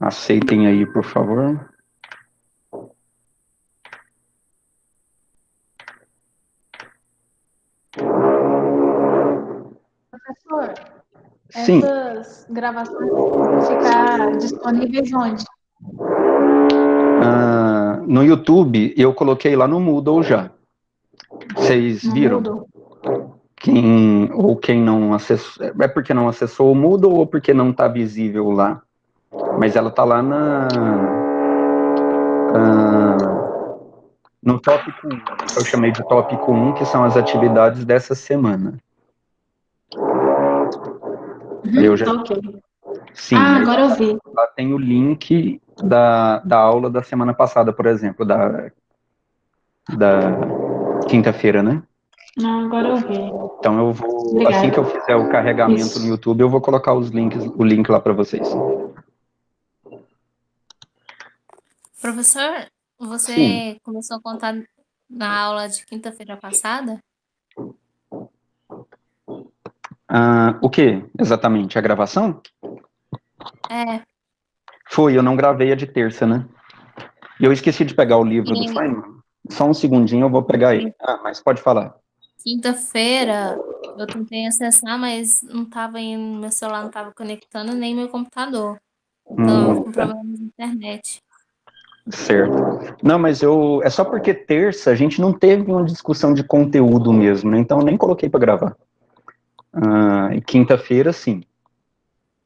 Aceitem aí, por favor. Professor, Sim. essas gravações vão ficar disponíveis onde? No YouTube, eu coloquei lá no Moodle já. Vocês No viram? Moodle? Quem não acessou. É porque não acessou o Moodle ou porque não está visível lá? Mas ela está lá no tópico 1, que eu chamei de tópico 1, que são as atividades dessa semana. Eu já, Tá ok. sim, Ah, aí agora eu vi. lá tem o link da aula da semana passada, por exemplo, da quinta-feira, né? Ah, agora eu vi. Então eu vou, assim que eu Obrigada. fizer o carregamento no Isso. YouTube, eu vou colocar o link lá para vocês. Professor, Sim. você começou a contar na aula de quinta-feira passada? O que exatamente? A gravação? É, Foi, eu não gravei a de terça, né? E eu esqueci de pegar o livro do e Feynman. Só um segundinho, eu vou pegar ele. Mas pode falar. quinta-feira eu tentei acessar, mas não tava indo, meu celular não estava conectando, nem meu computador. Então, com Tá. problema de internet. Certo. Não, mas é só porque terça a gente não teve uma discussão de conteúdo mesmo, né? Então eu nem coloquei para gravar. E quinta-feira, sim.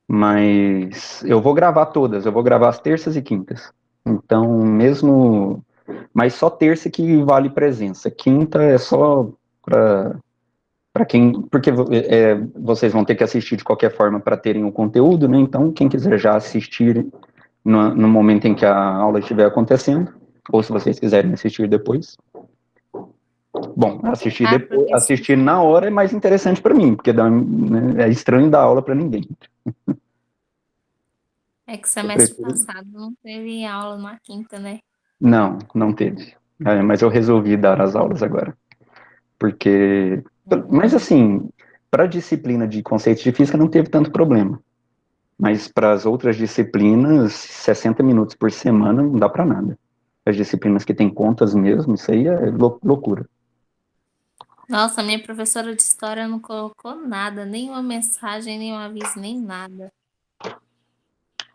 Mas eu vou gravar todas, eu vou gravar as terças e quintas. Então, mesmo. Mas só terça que vale presença. Quinta é só para quem. Porque vocês vão ter que assistir de qualquer forma para terem o conteúdo, né? Então, quem quiser já assistir no momento em que a aula estiver acontecendo, ou se vocês quiserem assistir depois. Bom, assistir Ah, depois, professor, assistir na hora é mais interessante para mim, porque né, é estranho dar aula para ninguém. é que Eu semestre prefiro. passado não teve aula na quinta, né? Não, não teve. Mas eu resolvi dar as aulas agora. Porque. Mas assim, para a disciplina de conceitos de física não teve tanto problema. Mas para as outras disciplinas, 60 minutos por semana não dá para nada. As disciplinas que têm contas mesmo, isso aí é loucura. Nossa, minha professora de história não colocou nada, nenhuma mensagem, nenhum aviso, nem nada.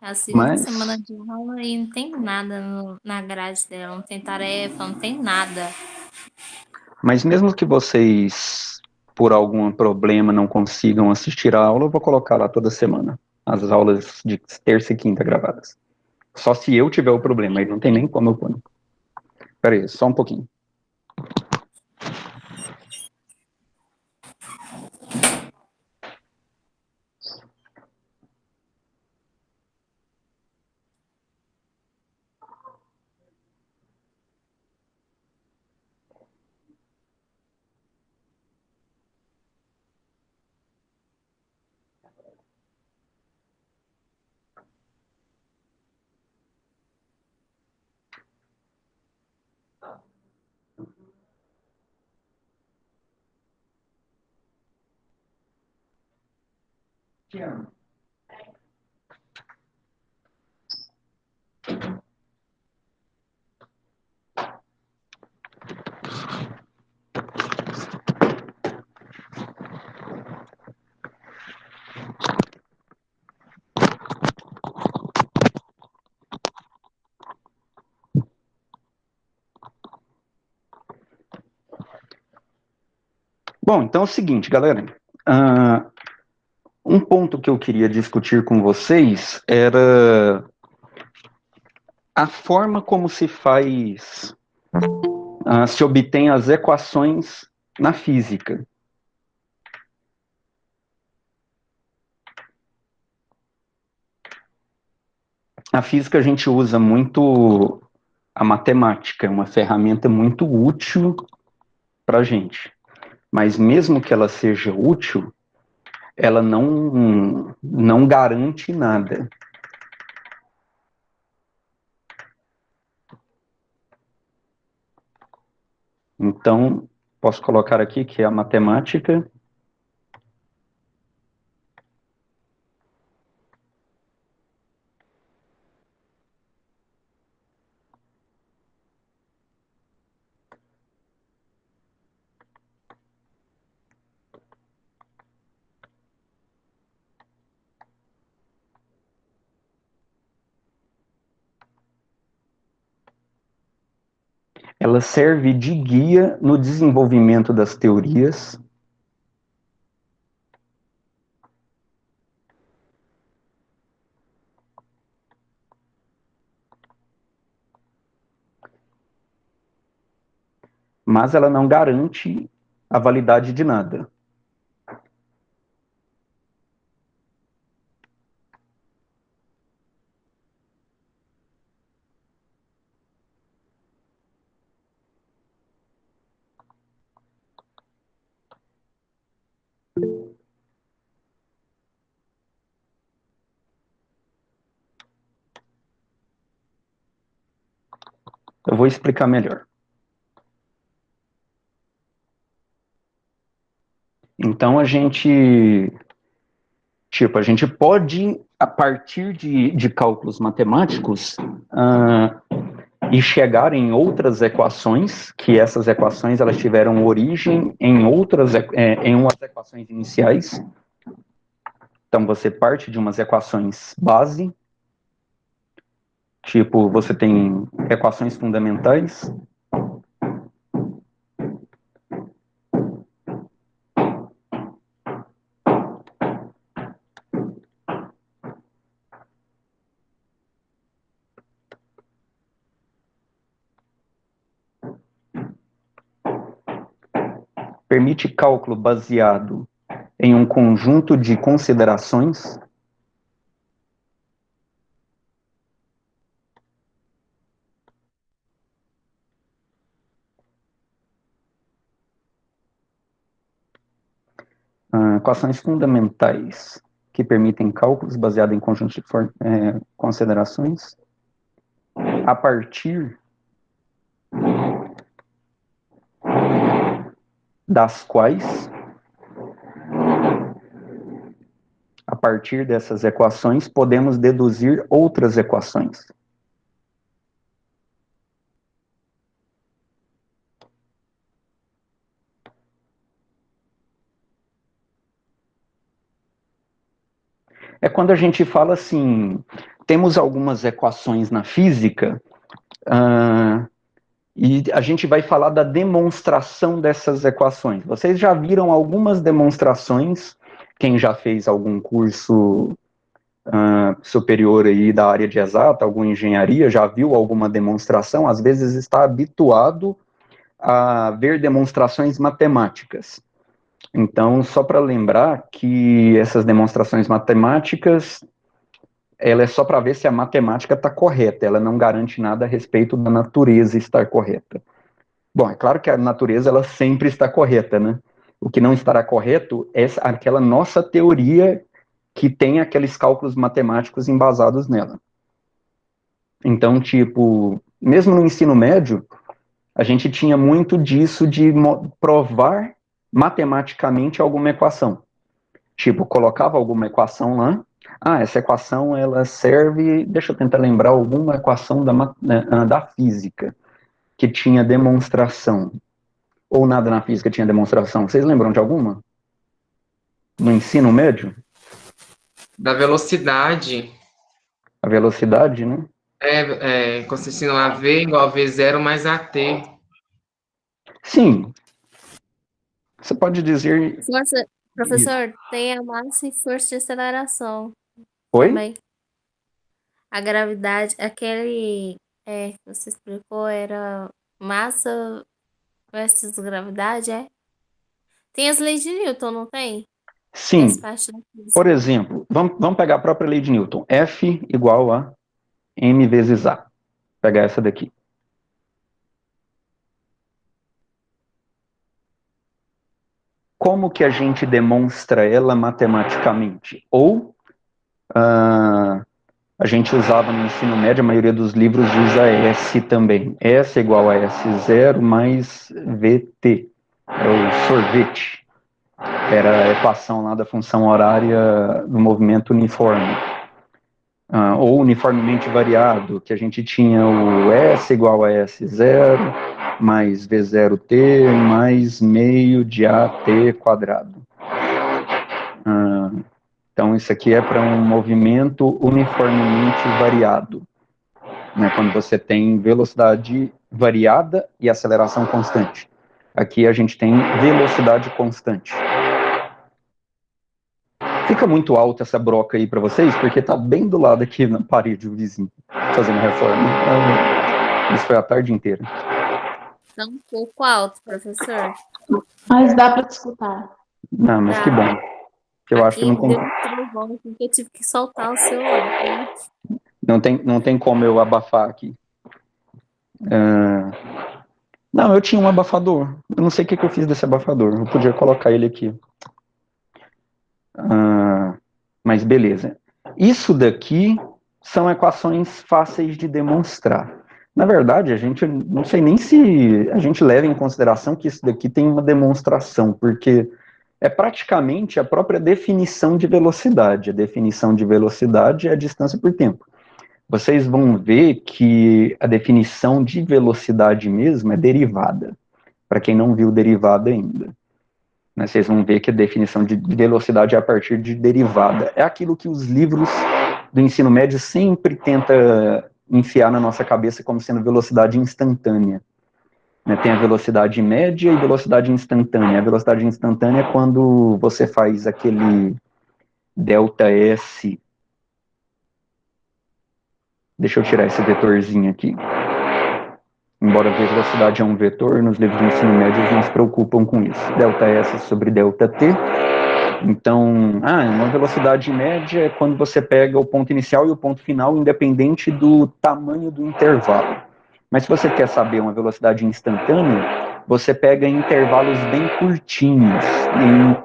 É a segunda semana Mas, de aula e não tem nada na grade dela, não tem tarefa, não tem nada. mas mesmo que vocês, por algum problema, não consigam assistir a aula, eu vou colocar lá toda semana. As aulas de terça e quinta gravadas. Só se eu tiver o problema, aí não tem nem como eu pôr. Pera aí, só um pouquinho. Bom, então é o seguinte, galera. Um ponto que eu queria discutir com vocês era a forma como se obtém as equações na física. Na física a gente usa muito a matemática, é uma ferramenta muito útil para a gente. Mas mesmo que ela seja útil, ela não garante nada. Então, posso colocar aqui que a matemática ela serve de guia no desenvolvimento das teorias. Mas ela não garante a validade de nada. Eu vou explicar melhor. Então, a gente pode, a partir de cálculos matemáticos, e chegar em outras equações, que essas equações elas tiveram origem em umas equações iniciais. Então, você parte de umas equações base, tipo, você tem equações fundamentais. Permite cálculo baseado em um conjunto de considerações. Equações fundamentais que permitem cálculos baseados em conjuntos de considerações, a partir das quais, a partir dessas equações, podemos deduzir outras equações. É quando a gente fala assim, temos algumas equações na física, e a gente vai falar da demonstração dessas equações. Vocês já viram algumas demonstrações, quem já fez algum curso superior aí da área de exata, alguma engenharia, já viu alguma demonstração, às vezes está habituado a ver demonstrações matemáticas. Então, só para lembrar que essas demonstrações matemáticas, ela é só para ver se a matemática está correta, ela não garante nada a respeito da natureza estar correta. Bom, é claro que a natureza, ela sempre está correta, né? O que não estará correto é aquela nossa teoria que tem aqueles cálculos matemáticos embasados nela. Então, tipo, mesmo no ensino médio, a gente tinha muito disso de provar matematicamente alguma equação. Tipo, colocava alguma equação lá, essa equação, ela serve, deixa eu tentar lembrar alguma equação da física, que tinha demonstração, ou nada na física tinha demonstração. Vocês lembram de alguma? No ensino médio? Da velocidade. A velocidade, né? Consiste no AV igual a V0 mais AT. Sim. Você pode dizer... Professor, tem a massa e força de aceleração. Oi? Também. A gravidade, aquele que você explicou era massa versus gravidade, é? Tem as leis de Newton, não tem? Sim. Faz parte da física. Por exemplo, vamos pegar a própria lei de Newton. F igual a m vezes A. Vou pegar essa daqui. Como que a gente demonstra ela matematicamente? Ou a gente usava no ensino médio, a maioria dos livros usa S também. S igual a S0 mais VT. É o sorvete. Era a equação lá da função horária do movimento uniforme. Ou uniformemente variado, que a gente tinha o S igual a S0 mais V0T mais meio de AT quadrado. Então, isso aqui é para um movimento uniformemente variado, né, quando você tem velocidade variada e aceleração constante. Aqui a gente tem velocidade constante. Fica muito alta essa broca aí para vocês, porque tá bem do lado aqui na parede o vizinho, fazendo reforma. Então, isso foi a tarde inteira. Tá um pouco alto, professor. Mas dá para te escutar. Não, mas Tá. que bom. Que eu acho que Aqui não tem, deu um trovão aqui que eu tive que soltar o celular. não tem como eu abafar aqui. Não, eu tinha um abafador. Eu não sei o que eu fiz desse abafador. Eu podia colocar ele aqui. Mas beleza. Isso daqui são equações fáceis de demonstrar. Na verdade, a gente não sei nem se a gente leva em consideração que isso daqui tem uma demonstração, porque é praticamente a própria definição de velocidade. A definição de velocidade é a distância por tempo. Vocês vão ver que a definição de velocidade mesmo é derivada, para quem não viu derivada ainda. Né, vocês vão ver que a definição de velocidade é a partir de derivada. É aquilo que os livros do ensino médio sempre tentam enfiar na nossa cabeça como sendo velocidade instantânea. Né, tem a velocidade média e velocidade instantânea. A velocidade instantânea é quando você faz aquele delta S. Deixa eu tirar esse vetorzinho aqui. Embora a velocidade é um vetor, nos livros de ensino médio eles não se preocupam com isso. Delta S sobre delta T. Então, uma velocidade média é quando você pega o ponto inicial e o ponto final, independente do tamanho do intervalo. Mas se você quer saber uma velocidade instantânea, você pega em intervalos bem curtinhos,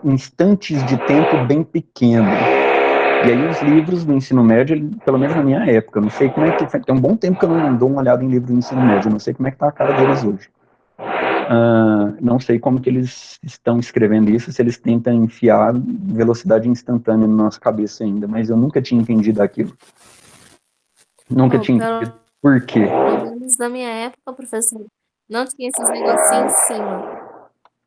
em instantes de tempo bem pequenos. E aí os livros do ensino médio, pelo menos na minha época, não sei como é que... Tem um bom tempo que eu não dou uma olhada em livro do ensino médio, não sei como é que tá a cara deles hoje. Não sei como que eles estão escrevendo isso, se eles tentam enfiar velocidade instantânea na nossa cabeça ainda, mas eu nunca tinha entendido aquilo. Nunca tinha entendido por quê. Pelo menos na minha época, professor, não tinha esses negocinhos em cima.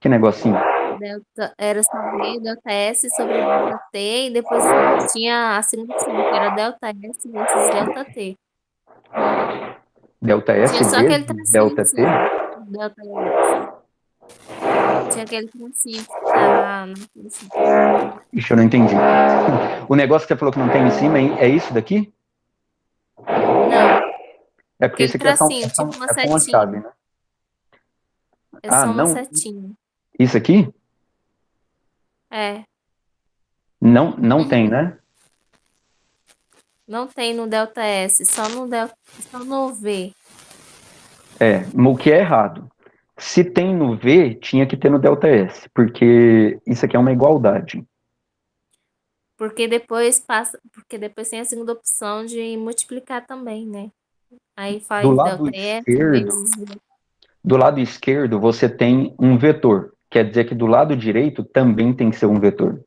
Que negocinho? Delta, era saber delta S sobre delta T, e depois tinha a segunda opção, que era delta S vezes delta T. Delta S Tinha só aquele vezes tracinho delta assim, T? delta S. Tinha aquele tracinho que tá na frente. Ixi, eu não entendi. O negócio que você falou que não tem em cima é isso daqui? Não, É porque aquele isso aqui é só tracinho, tipo uma é só uma setinha. chave, né? É só uma não. setinha. Isso aqui? É. Não tem, né? Não tem no delta S, só no V. O que é errado. Se tem no V, tinha que ter no delta S, porque isso aqui é uma igualdade. Porque depois tem a segunda opção de multiplicar também, né? Aí Do faz lado delta S esquerdo, vezes V. do lado esquerdo você tem um vetor. Quer dizer que do lado direito também tem que ser um vetor.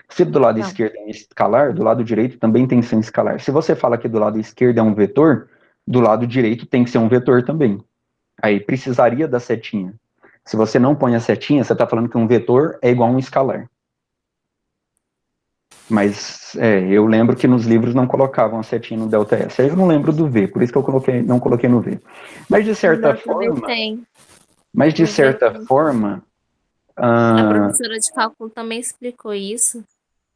Se do lado Não. esquerdo é um escalar, do lado direito também tem que ser um escalar. Se você fala que do lado esquerdo é um vetor, do lado direito tem que ser um vetor também. Aí precisaria da setinha. Se você não põe a setinha, você está falando que um vetor é igual a um escalar. Mas eu lembro que nos livros não colocavam a setinha no delta S. Aí eu não lembro do V, por isso que eu não coloquei no V. Mas de certa forma... Tem. Mas de No V certa tem. forma... A professora de cálculo também explicou isso.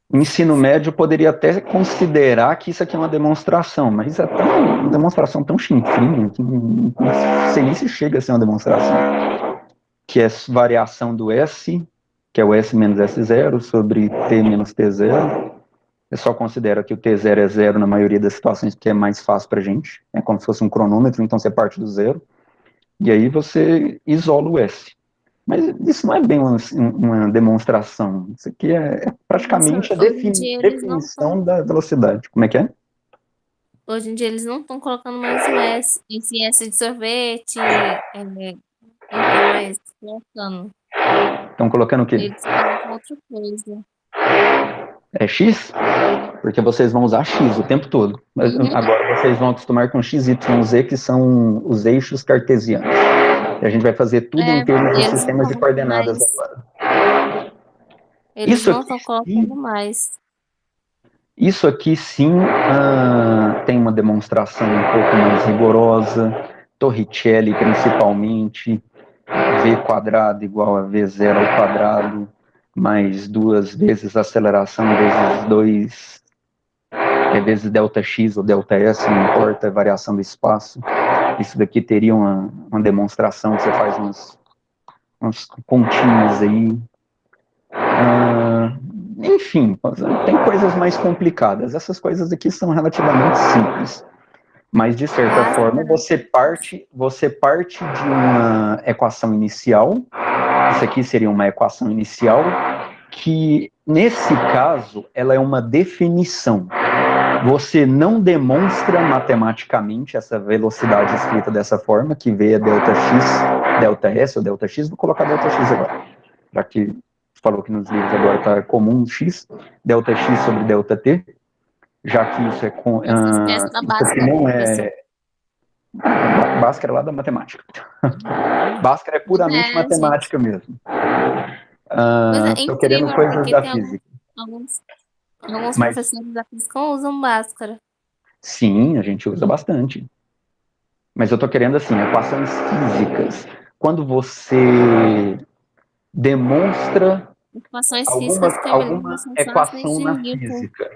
O ensino médio poderia até considerar que isso aqui é uma demonstração, mas é uma demonstração tão chinfrinha que não sei nem se chega a ser uma demonstração. Que é variação do S, que é o S menos S0, sobre T menos T0. Eu só considero que o T0 é zero na maioria das situações, porque é mais fácil para a gente. É como se fosse um cronômetro, então você parte do zero. E aí você isola o S. Mas isso não é bem uma demonstração. Isso aqui é praticamente a Hoje em dia eles não definição da velocidade. Como é que é? Hoje em dia eles não estão colocando mais o S, esse S de sorvete, não tá mais colocando. Estão colocando o quê? Eles colocam outra coisa. É X? Porque vocês vão usar X o tempo todo. Mas agora vocês vão acostumar com X, Y, Z, que são os eixos cartesianos. E a gente vai fazer tudo em termos de sistemas de coordenadas agora. Eles não estão colocando mais. Isso aqui sim tem uma demonstração um pouco mais rigorosa, Torricelli principalmente, v quadrado igual a v0 ao quadrado, mais 2 vezes aceleração vezes 2, vezes ΔX ou ΔS, não importa, a variação do espaço. Isso daqui teria uma demonstração, você faz umas continhas aí. Enfim, tem coisas mais complicadas. Essas coisas aqui são relativamente simples. Mas, de certa forma, você parte de uma equação inicial. Isso aqui seria uma equação inicial, que, nesse caso, ela é uma definição. Você não demonstra matematicamente essa velocidade escrita dessa forma, que V é ΔX, ΔS ou ΔX. Vou colocar ΔX agora, já que falou que nos livros agora está comum X, ΔX sobre ΔT, já que isso é com... isso aqui não é... Bhaskara é lá da matemática. Bhaskara é puramente matemática mesmo. Estou querendo coisas da física. Alguns professores da física usam Bhaskara. Sim, a gente usa bastante. Mas eu estou querendo, assim, equações físicas. Quando você demonstra alguma equação na física.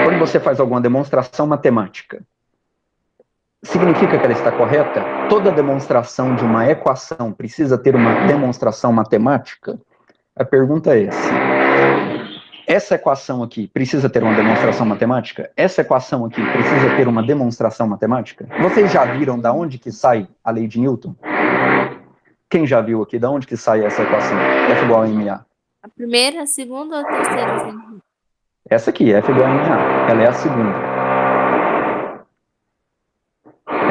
Quando você faz alguma demonstração matemática, significa que ela está correta? Toda demonstração de uma equação precisa ter uma demonstração matemática? A pergunta é essa. Essa equação aqui precisa ter uma demonstração matemática? Essa equação aqui precisa ter uma demonstração matemática? Vocês já viram da onde que sai a lei de Newton? Quem já viu aqui da onde que sai essa equação? F igual a ma. A primeira, a segunda ou a terceira? Essa aqui, F igual a ma. Ela é a segunda.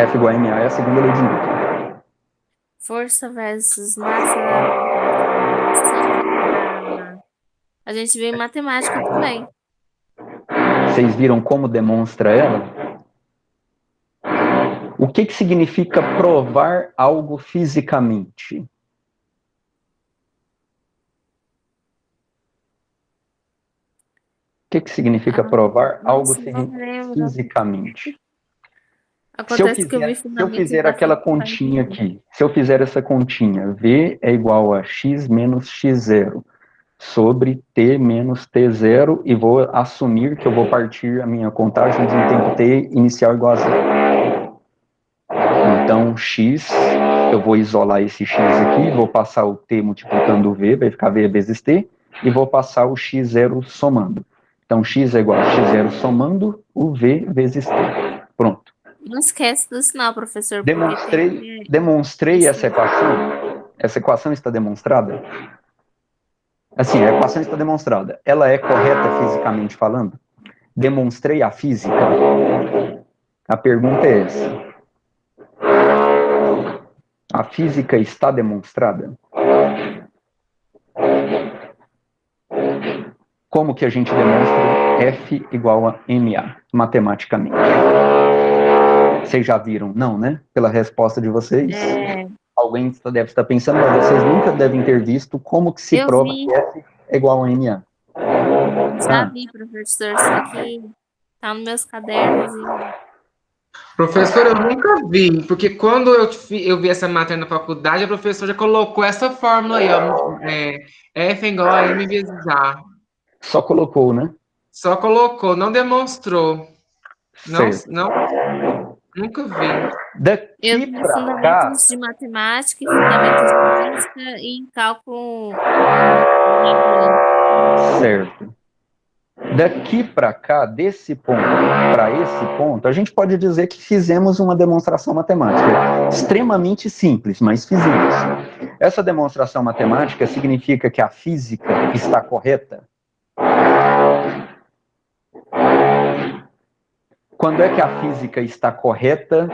F igual a ma é a segunda lei de Newton. Força versus massa. A gente vê em matemática também. Vocês viram como demonstra ela? O que significa provar algo fisicamente? O que significa provar algo fisicamente? Acontece que eu vi se eu fizer aquela continha aqui, se eu fizer essa continha, V é igual a x menos x0 sobre t menos t0, e vou assumir que eu vou partir a minha contagem de um tempo t inicial igual a 0. Então, x, eu vou isolar esse x aqui, vou passar o t multiplicando o v, vai ficar v vezes t, e vou passar o x0 somando. Então, x é igual a x0 somando o v vezes t. Pronto. Não esquece do sinal, professor. Demonstrei essa equação. Essa equação está demonstrada? Assim, a equação está demonstrada. Ela é correta fisicamente falando? Demonstrei a física? A pergunta é essa. A física está demonstrada? Como que a gente demonstra F igual a ma, matematicamente? Vocês já viram? Não, né? Pela resposta de vocês. Alguém deve estar pensando, mas vocês nunca devem ter visto como que se prova que F é igual a ma. Já vi, professor, só que tá nos meus cadernos e... Professor, eu nunca vi, porque quando eu vi essa matéria na faculdade, a professora já colocou essa fórmula aí, ó, F é igual a M vezes A. Só colocou, né? Só colocou, não demonstrou. Certo. Não, nunca vi. Eu vi fundamentos de matemática e fundamentos de física e em cálculo. Certo. Daqui para cá, desse ponto para esse ponto, a gente pode dizer que fizemos uma demonstração matemática extremamente simples, mas fizemos. Essa demonstração matemática significa que a física está correta? Quando é que a física está correta?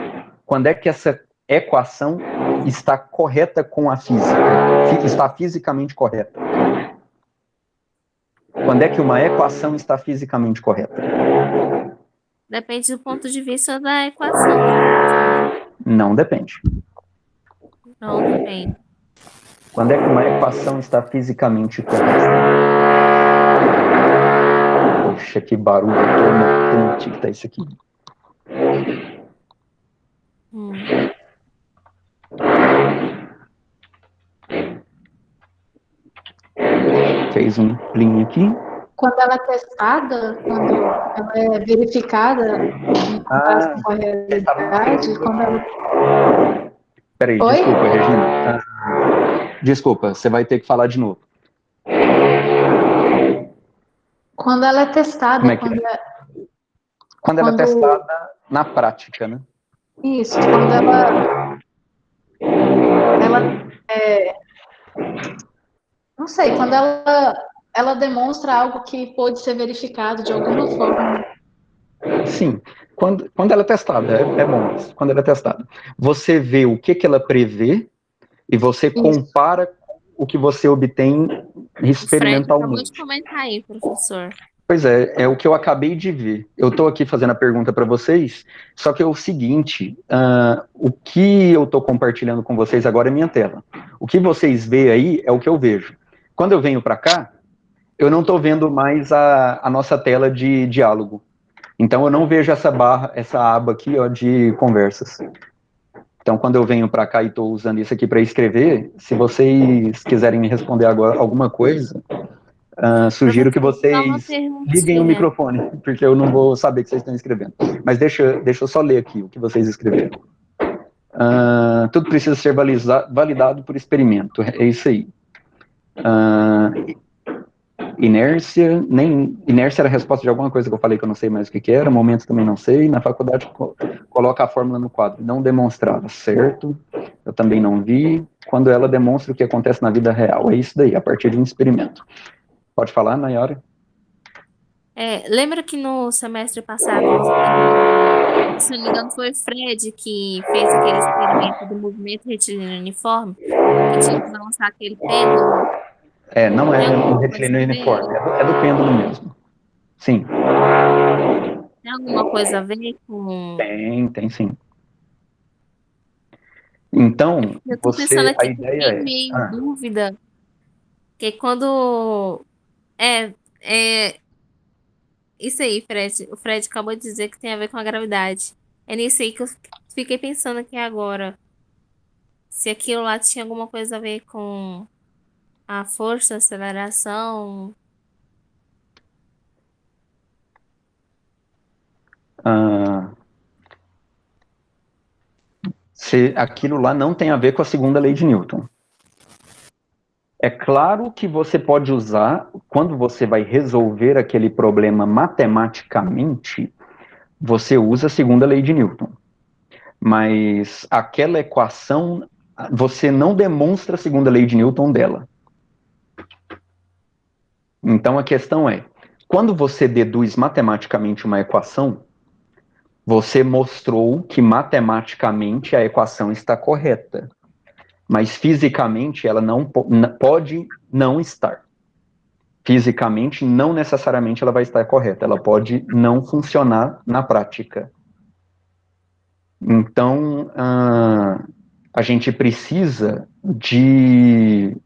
Quando é que essa equação está correta com a física? Está fisicamente correta? Quando é que uma equação está fisicamente correta? Depende do ponto de vista da equação. Não depende. Não depende. Quando é que uma equação está fisicamente correta? Poxa, que barulho tonante que tá isso aqui. fez um plim aqui. Quando ela é testada, quando ela é verificada em comparação com a realidade, quando ela... Peraí, Oi? desculpa, Regina. Desculpa, você vai ter que falar de novo. Quando ela é testada, Como é que é? Quando ela é testada na prática, né? Isso, quando não sei, quando ela demonstra algo que pode ser verificado de alguma forma. Sim, quando ela é testada, é bom isso, quando ela é testada. Você vê o que ela prevê e você compara com o que você obtém O Fred acabou de experimentalmente. comentar aí, professor. Pois é o que eu acabei de ver. Eu estou aqui fazendo a pergunta para vocês, só que é o seguinte, o que eu estou compartilhando com vocês agora é minha tela. O que vocês veem aí é o que eu vejo. Quando eu venho para cá, eu não estou vendo mais a nossa tela de diálogo. Então eu não vejo essa barra, essa aba aqui, ó, de conversas. Então quando eu venho para cá e estou usando isso aqui para escrever, se vocês quiserem me responder agora alguma coisa, sugiro que vocês liguem o microfone, porque eu não vou saber que vocês estão escrevendo. Mas deixa eu só ler aqui o que vocês escreveram. Tudo precisa ser validado por experimento. É isso aí. Inércia era a resposta de alguma coisa que eu falei que eu não sei mais o que era, momentos também não sei, na faculdade coloca a fórmula no quadro, não demonstrava, certo, eu também não vi, quando ela demonstra o que acontece na vida real, é isso daí, a partir de um experimento. Pode falar, Nayara? Lembra que no semestre passado, se não me engano, foi o Fred que fez aquele experimento do movimento retilíneo uniforme, que tinha que balançar aquele pêndulo? Não Tem é um alguma coisa retilíneo a ver? uniforme, é do pêndulo mesmo. Sim. Tem alguma coisa a ver com... Tem sim. Então, Eu tô pensando a aqui que eu ideia fiquei meio em é... dúvida, que quando... É, isso aí, Fred. O Fred acabou de dizer que tem a ver com a gravidade. É nisso aí que eu fiquei pensando aqui agora. Se aquilo lá tinha alguma coisa a ver com a força, a aceleração. se aquilo lá não tem a ver com a segunda lei de Newton. É claro que você pode usar, quando você vai resolver aquele problema matematicamente, você usa a segunda lei de Newton. Mas aquela equação, você não demonstra a segunda lei de Newton dela. Então a questão é, quando você deduz matematicamente uma equação, você mostrou que matematicamente a equação está correta, mas fisicamente ela não pode não estar. Fisicamente, não necessariamente ela vai estar correta, ela pode não funcionar na prática. Então, a gente precisa de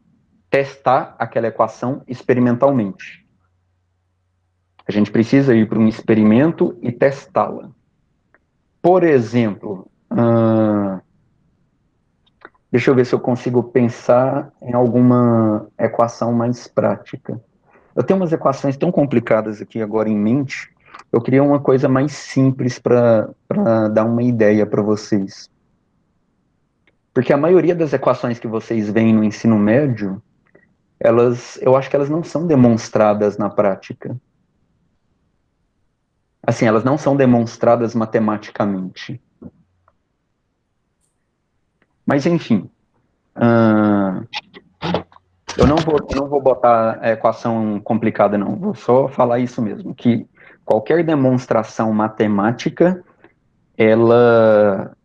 testar aquela equação experimentalmente. A gente precisa ir para um experimento e testá-la. Por exemplo, deixa eu ver se eu consigo pensar em alguma equação mais prática. Eu tenho umas equações tão complicadas aqui agora em mente, eu queria uma coisa mais simples para dar uma ideia para vocês. Porque a maioria das equações que vocês veem no ensino médio, eu acho que elas não são demonstradas na prática. Assim, elas não são demonstradas matematicamente. Mas, enfim, eu não vou botar a equação complicada, não. Vou só falar isso mesmo, que qualquer demonstração matemática, ela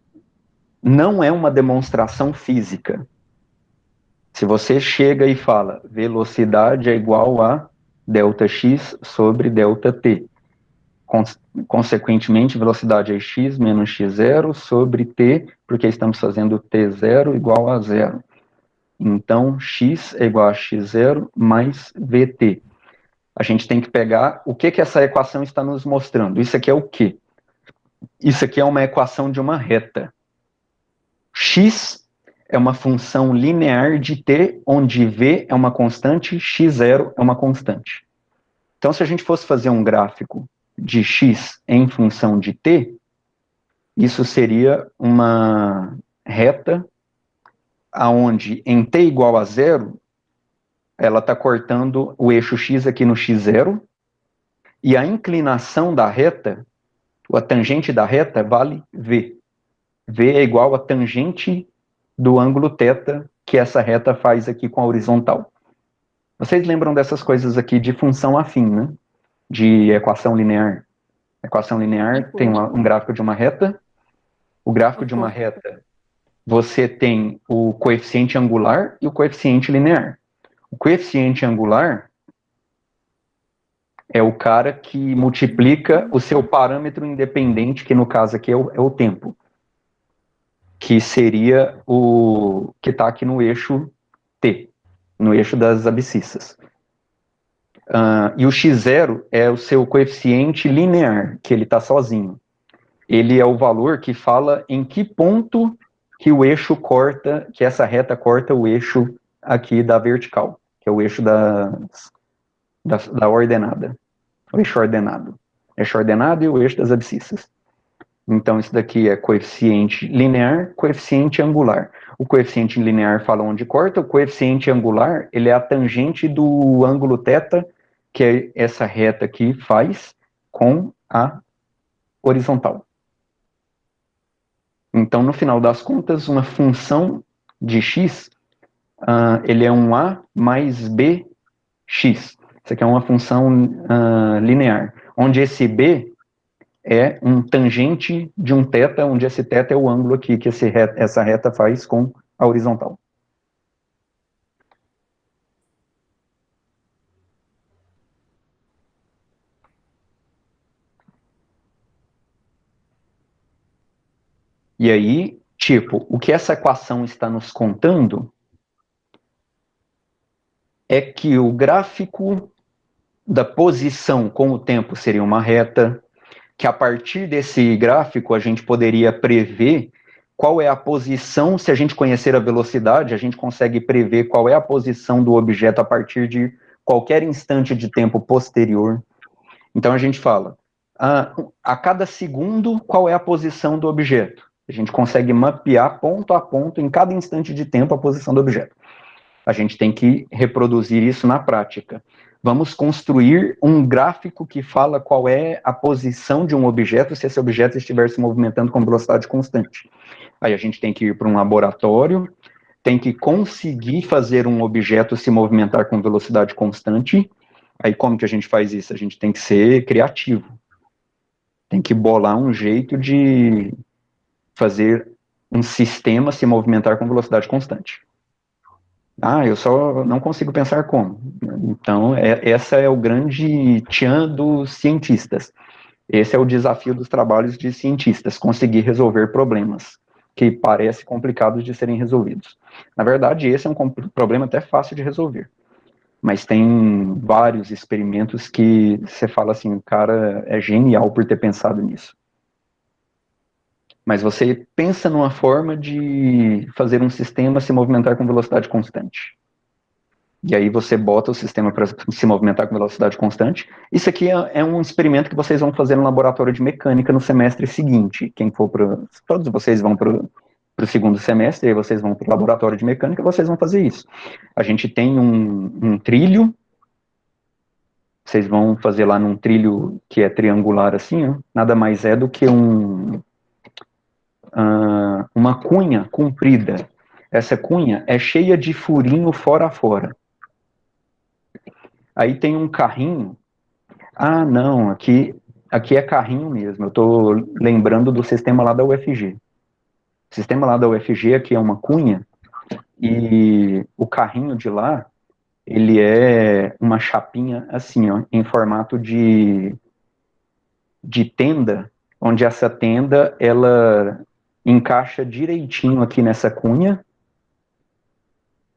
não é uma demonstração física. Se você chega e fala, velocidade é igual a ΔX sobre ΔT. Consequentemente, velocidade é x menos x0 sobre t, porque estamos fazendo t0 igual a zero. Então, x é igual a x0 mais vt. A gente tem que pegar o que essa equação está nos mostrando. Isso aqui é o quê? Isso aqui é uma equação de uma reta. X é uma função linear de t, onde v é uma constante, x0 é uma constante. Então, se a gente fosse fazer um gráfico de x em função de t, isso seria uma reta aonde em t igual a 0, ela está cortando o eixo x aqui no x0, e a inclinação da reta, a tangente da reta, vale v. V é igual a tangente do ângulo θ que essa reta faz aqui com a horizontal. Vocês lembram dessas coisas aqui de função afim, né? De equação linear. Equação linear tem um gráfico de uma reta. O gráfico de uma reta, você tem o coeficiente angular e o coeficiente linear. O coeficiente angular é o cara que multiplica o seu parâmetro independente, que no caso aqui é o tempo, que seria o que está aqui no eixo t, no eixo das abscissas. E o x0 é o seu coeficiente linear, que ele está sozinho. Ele é o valor que fala em que ponto que o eixo corta, que essa reta corta o eixo aqui da vertical, que é o eixo da ordenada, o eixo ordenado. Eixo ordenado e o eixo das abscissas. Então, isso daqui é coeficiente linear, coeficiente angular. O coeficiente linear fala onde corta, o coeficiente angular, ele é a tangente do ângulo θ, que essa reta aqui faz com a horizontal. Então, no final das contas, uma função de x, ele é um a mais bx. Isso aqui é uma função linear, onde esse b é um tangente de um θ, onde esse θ é o ângulo aqui que essa reta faz com a horizontal. E aí, tipo, o que essa equação está nos contando é que o gráfico da posição com o tempo seria uma reta, que a partir desse gráfico a gente poderia prever qual é a posição, se a gente conhecer a velocidade, a gente consegue prever qual é a posição do objeto a partir de qualquer instante de tempo posterior. Então a gente fala, a cada segundo, qual é a posição do objeto? A gente consegue mapear ponto a ponto, em cada instante de tempo, a posição do objeto. A gente tem que reproduzir isso na prática. Vamos construir um gráfico que fala qual é a posição de um objeto se esse objeto estiver se movimentando com velocidade constante. Aí a gente tem que ir para um laboratório, tem que conseguir fazer um objeto se movimentar com velocidade constante. Aí como que a gente faz isso? A gente tem que ser criativo. Tem que bolar um jeito de fazer um sistema se movimentar com velocidade constante. Eu só não consigo pensar como. Então, essa é o grande tchan dos cientistas. Esse é o desafio dos trabalhos de cientistas, conseguir resolver problemas que parecem complicados de serem resolvidos. Na verdade, esse é um problema até fácil de resolver. Mas tem vários experimentos que você fala assim, o cara é genial por ter pensado nisso. Mas você pensa numa forma de fazer um sistema se movimentar com velocidade constante. E aí você bota o sistema para se movimentar com velocidade constante. Isso aqui é um experimento que vocês vão fazer no laboratório de mecânica no semestre seguinte. Quem for todos vocês vão para o segundo semestre, aí vocês vão para o laboratório de mecânica, vocês vão fazer isso. A gente tem um trilho, vocês vão fazer lá num trilho que é triangular assim, ó, nada mais é do que uma cunha comprida. Essa cunha é cheia de furinho fora a fora. Aí tem um carrinho. Não, aqui é carrinho mesmo. Eu estou lembrando do sistema lá da UFG. O sistema lá da UFG aqui é uma cunha e o carrinho de lá, ele é uma chapinha assim, ó, em formato de tenda, onde essa tenda, ela encaixa direitinho aqui nessa cunha,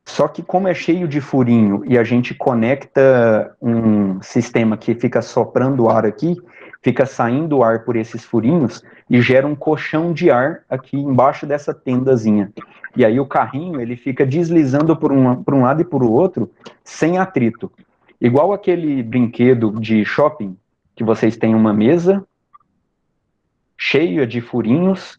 só que como é cheio de furinho e a gente conecta um sistema que fica soprando ar aqui, fica saindo ar por esses furinhos e gera um colchão de ar aqui embaixo dessa tendazinha. E aí o carrinho, ele fica deslizando por um lado e por outro, sem atrito. Igual aquele brinquedo de shopping, que vocês têm uma mesa cheia de furinhos,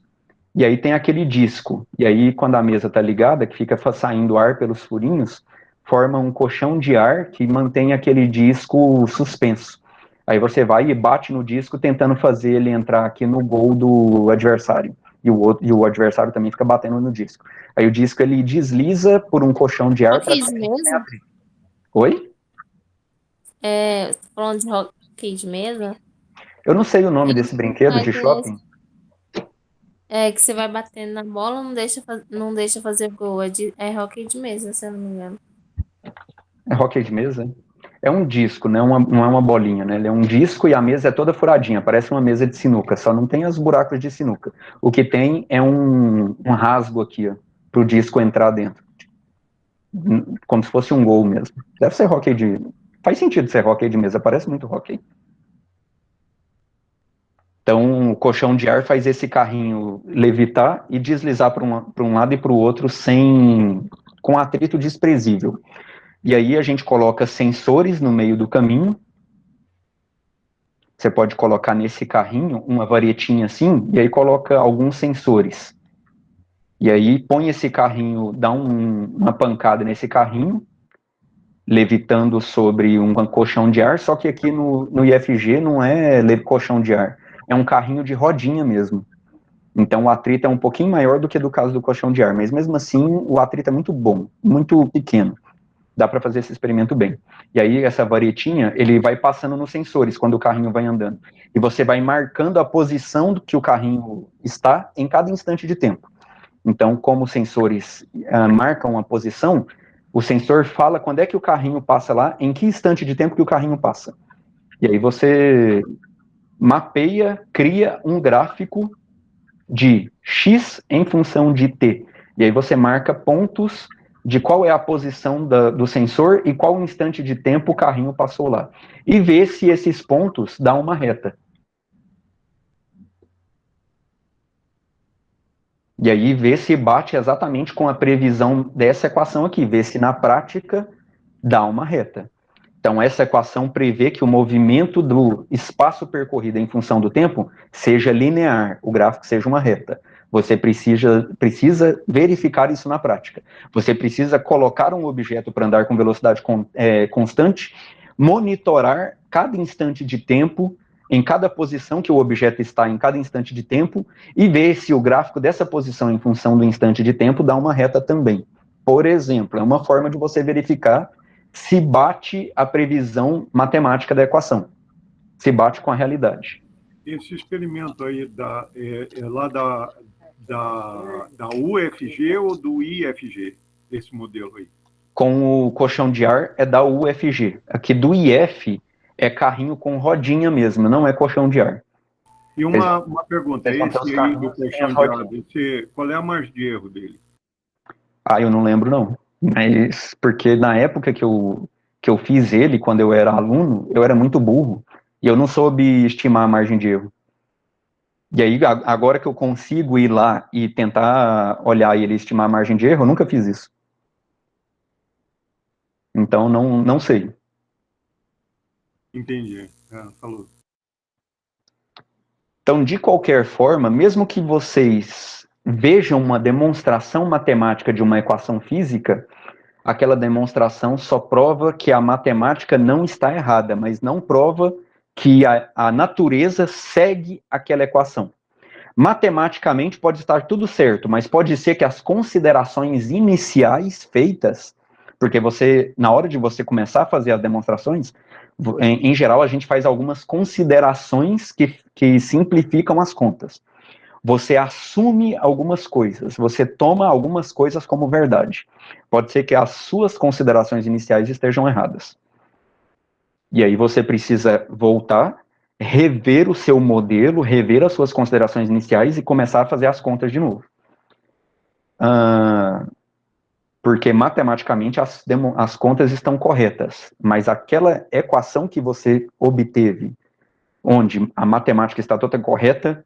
e aí tem aquele disco. E aí, quando a mesa está ligada, que fica saindo ar pelos furinhos, forma um colchão de ar que mantém aquele disco suspenso. Aí você vai e bate no disco tentando fazer ele entrar aqui no gol do adversário. E o adversário também fica batendo no disco. Aí o disco ele desliza por um colchão de ar para sair sem atrito. Oi? Você tá falando de hockey de mesa? Eu não sei o nome desse brinquedo de Mas shopping. que você vai batendo na bola, não deixa fazer gol. É hockey de mesa, se eu não me engano. É hóquei de mesa? É um disco, né? Não é uma bolinha, né? Ele é um disco e a mesa é toda furadinha, parece uma mesa de sinuca, só não tem os buracos de sinuca. O que tem é um rasgo aqui, ó, pro disco entrar dentro. Como se fosse um gol mesmo. Deve ser hóquei de... Faz sentido ser hóquei de mesa, parece muito hóquei. Então, o colchão de ar faz esse carrinho levitar e deslizar para um lado e para o outro com atrito desprezível. E aí a gente coloca sensores no meio do caminho. Você pode colocar nesse carrinho uma varetinha assim, e aí coloca alguns sensores. E aí põe esse carrinho, dá uma pancada nesse carrinho, levitando sobre um colchão de ar, só que aqui no IFG não é colchão de ar, é um carrinho de rodinha mesmo. Então o atrito é um pouquinho maior do que do caso do colchão de ar, mas mesmo assim o atrito é muito bom, muito pequeno. Dá para fazer esse experimento bem. E aí essa varetinha, ele vai passando nos sensores quando o carrinho vai andando. E você vai marcando a posição do que o carrinho está em cada instante de tempo. Então, como os sensores marcam a posição, o sensor fala quando é que o carrinho passa lá, em que instante de tempo que o carrinho passa. E aí você mapeia, cria um gráfico de X em função de T. E aí você marca pontos de qual é a posição do sensor e qual instante de tempo o carrinho passou lá. E vê se esses pontos dão uma reta. E aí vê se bate exatamente com a previsão dessa equação aqui, vê se na prática dá uma reta. Então essa equação prevê que o movimento do espaço percorrido em função do tempo seja linear, o gráfico seja uma reta. Você precisa verificar isso na prática. Você precisa colocar um objeto para andar com velocidade constante, monitorar cada instante de tempo, em cada posição que o objeto está em cada instante de tempo, e ver se o gráfico dessa posição em função do instante de tempo dá uma reta também. Por exemplo, é uma forma de você verificar se bate a previsão matemática da equação, se bate com a realidade. Esse experimento aí lá da UFG ou do IFG, esse modelo aí? Com o colchão de ar é da UFG. Aqui do IF é carrinho com rodinha mesmo, não é colchão de ar. E uma pergunta, esse aí do colchão de ar, qual é a margem de erro dele? Eu não lembro não, mas porque na época que eu fiz ele, quando eu era aluno, eu era muito burro, e eu não soube estimar a margem de erro. E aí, agora que eu consigo ir lá e tentar olhar ele e estimar a margem de erro, eu nunca fiz isso. Então, não sei. Entendi. Falou. Então, de qualquer forma, mesmo que vocês vejam uma demonstração matemática de uma equação física, aquela demonstração só prova que a matemática não está errada, mas não prova que a natureza segue aquela equação. Matematicamente pode estar tudo certo, mas pode ser que as considerações iniciais feitas, porque na hora de você começar a fazer as demonstrações, em geral a gente faz algumas considerações que simplificam as contas. Você assume algumas coisas, você toma algumas coisas como verdade. Pode ser que as suas considerações iniciais estejam erradas. E aí você precisa voltar, rever o seu modelo, rever as suas considerações iniciais e começar a fazer as contas de novo. Porque matematicamente as contas estão corretas, mas aquela equação que você obteve onde a matemática está toda correta,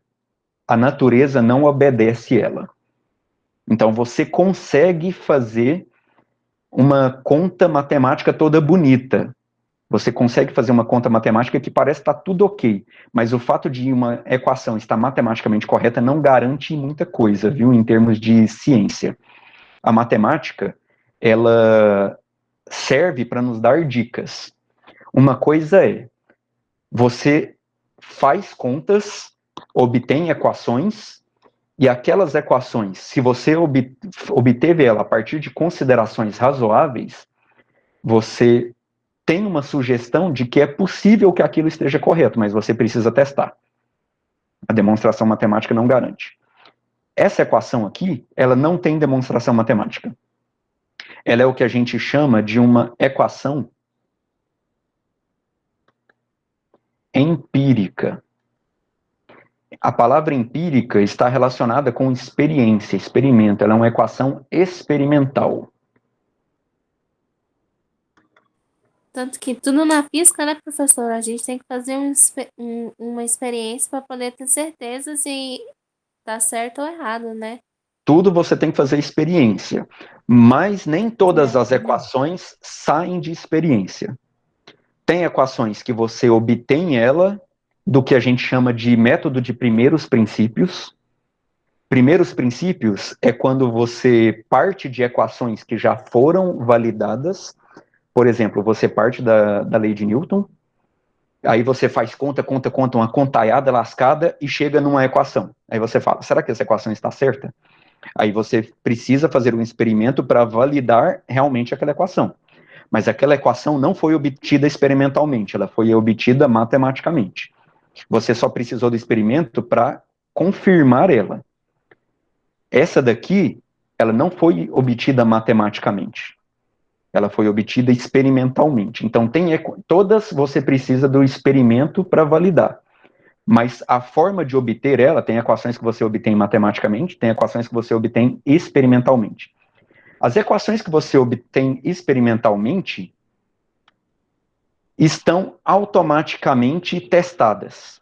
a natureza não obedece ela. Então, você consegue fazer uma conta matemática toda bonita. Você consegue fazer uma conta matemática que parece estar tudo ok, mas o fato de uma equação estar matematicamente correta não garante muita coisa, viu, em termos de ciência. A matemática, ela serve para nos dar dicas. Uma coisa é, você faz contas, obtém equações, e aquelas equações, se você obteve ela a partir de considerações razoáveis, você tem uma sugestão de que é possível que aquilo esteja correto, mas você precisa testar. A demonstração matemática não garante. Essa equação aqui, ela não tem demonstração matemática. Ela é o que a gente chama de uma equação empírica. A palavra empírica está relacionada com experiência, experimento. Ela é uma equação experimental. Tanto que tudo na física, né, professor? A gente tem que fazer uma experiência para poder ter certeza se tá certo ou errado, né? Tudo você tem que fazer experiência, mas nem todas as equações saem de experiência. Tem equações que você obtém ela do que a gente chama de método de primeiros princípios. Primeiros princípios é quando você parte de equações que já foram validadas. Por exemplo, você parte da lei de Newton, aí você faz conta, uma contaiada lascada e chega numa equação. Aí você fala, será que essa equação está certa? Aí você precisa fazer um experimento para validar realmente aquela equação. Mas aquela equação não foi obtida experimentalmente, ela foi obtida matematicamente. Você só precisou do experimento para confirmar ela. Essa daqui, ela não foi obtida matematicamente. Ela foi obtida experimentalmente. Então, todas você precisa do experimento para validar. Mas a forma de obter ela, tem equações que você obtém matematicamente, tem equações que você obtém experimentalmente. As equações que você obtém experimentalmente estão automaticamente testadas.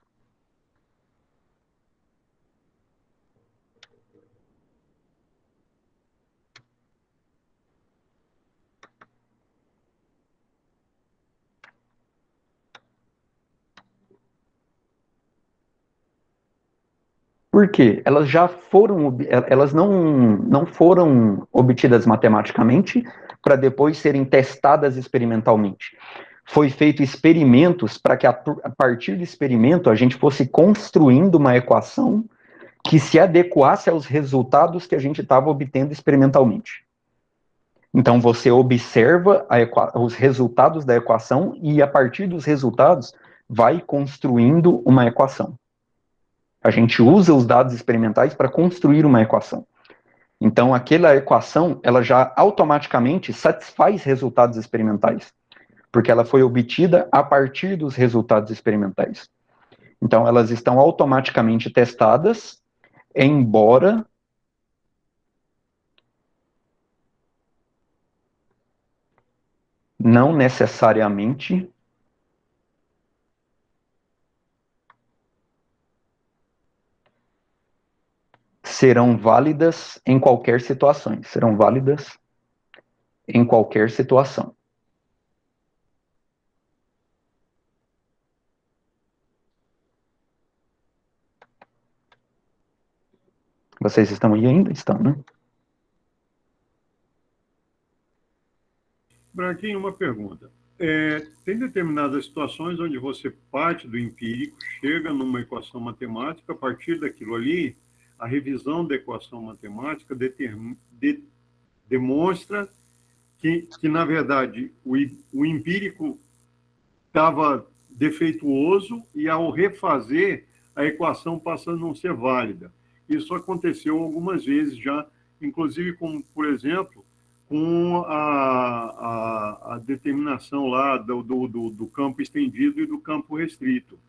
Por quê? Elas não foram obtidas matematicamente para depois serem testadas experimentalmente. Foi feito experimentos para que a partir do experimento a gente fosse construindo uma equação que se adequasse aos resultados que a gente estava obtendo experimentalmente. Então você observa os resultados da equação e a partir dos resultados vai construindo uma equação. A gente usa os dados experimentais para construir uma equação. Então, aquela equação, ela já automaticamente satisfaz resultados experimentais, porque ela foi obtida a partir dos resultados experimentais. Então, elas estão automaticamente testadas, embora não necessariamente serão válidas em qualquer situação. Serão válidas em qualquer situação. Vocês estão aí ainda? Estão, né? Branquinho, uma pergunta. Tem determinadas situações onde você parte do empírico, chega numa equação matemática, a partir daquilo ali, a revisão da equação matemática demonstra que, na verdade, o empírico estava defeituoso e, ao refazer, a equação passa a não ser válida. Isso aconteceu algumas vezes já, inclusive, como, por exemplo, com a determinação lá do campo estendido e do campo restrito.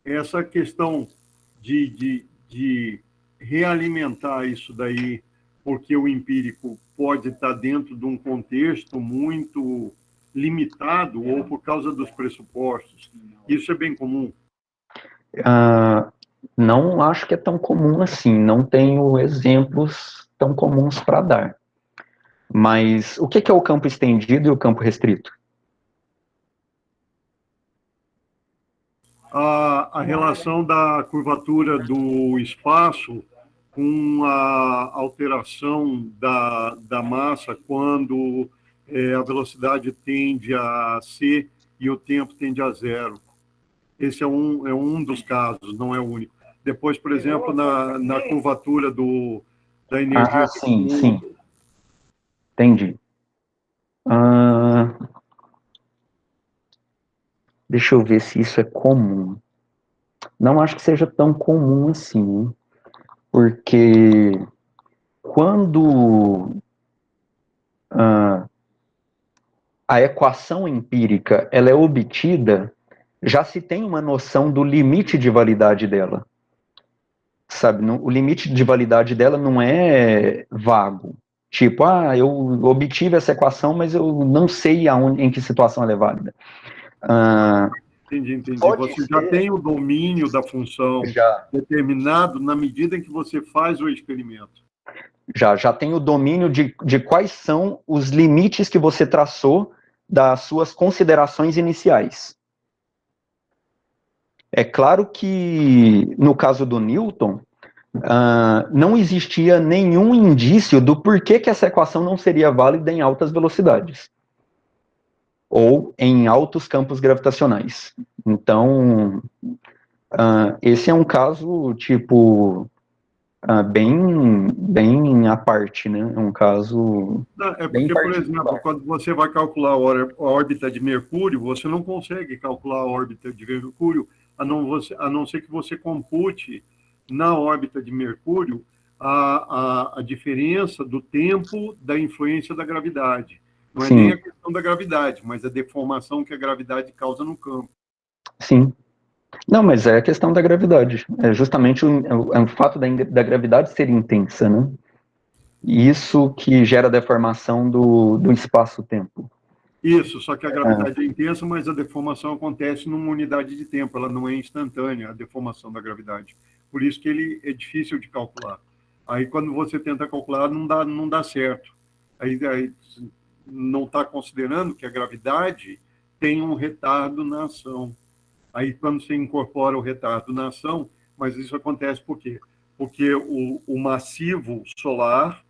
Essa questão de realimentar isso daí, porque o empírico pode estar dentro de um contexto muito limitado ou por causa dos pressupostos? Isso é bem comum? Não acho que é tão comum assim, não tenho exemplos tão comuns para dar. Mas o que é o campo estendido e o campo restrito? A relação da curvatura do espaço com a alteração da massa quando a velocidade tende a C e o tempo tende a zero. Esse é um dos casos, não é o único. Depois, por exemplo, na curvatura da energia... Sim. Entendi. Deixa eu ver se isso é comum. Não acho que seja tão comum assim, porque quando a equação empírica ela é obtida, já se tem uma noção do limite de validade dela. Sabe, o limite de validade dela não é vago. Tipo, eu obtive essa equação, mas eu não sei em que situação ela é válida. Entendi. Você já tem o domínio da função determinado na medida em que você faz o experimento. Já tem o domínio de quais são os limites que você traçou das suas considerações iniciais. É claro que, no caso do Newton, não existia nenhum indício do porquê que essa equação não seria válida em altas velocidades ou em altos campos gravitacionais. Então, esse é um caso, tipo, bem à parte, né? É um caso bem porque, por exemplo, quando você vai calcular a órbita de Mercúrio, você não consegue calcular a órbita de Mercúrio, a não ser que você compute na órbita de Mercúrio a diferença do tempo da influência da gravidade. Não é nem a questão da gravidade, mas a deformação que a gravidade causa no campo. Sim. Não, mas é a questão da gravidade. É justamente o fato da gravidade ser intensa, né? Isso que gera a deformação do espaço-tempo. Isso, só que a gravidade é intensa, mas a deformação acontece numa unidade de tempo, ela não é instantânea, a deformação da gravidade. Por isso que ele é difícil de calcular. Aí, quando você tenta calcular, não dá certo. Aí não está considerando que a gravidade tem um retardo na ação. Aí, quando você incorpora o retardo na ação, mas isso acontece por quê? Porque o massivo solar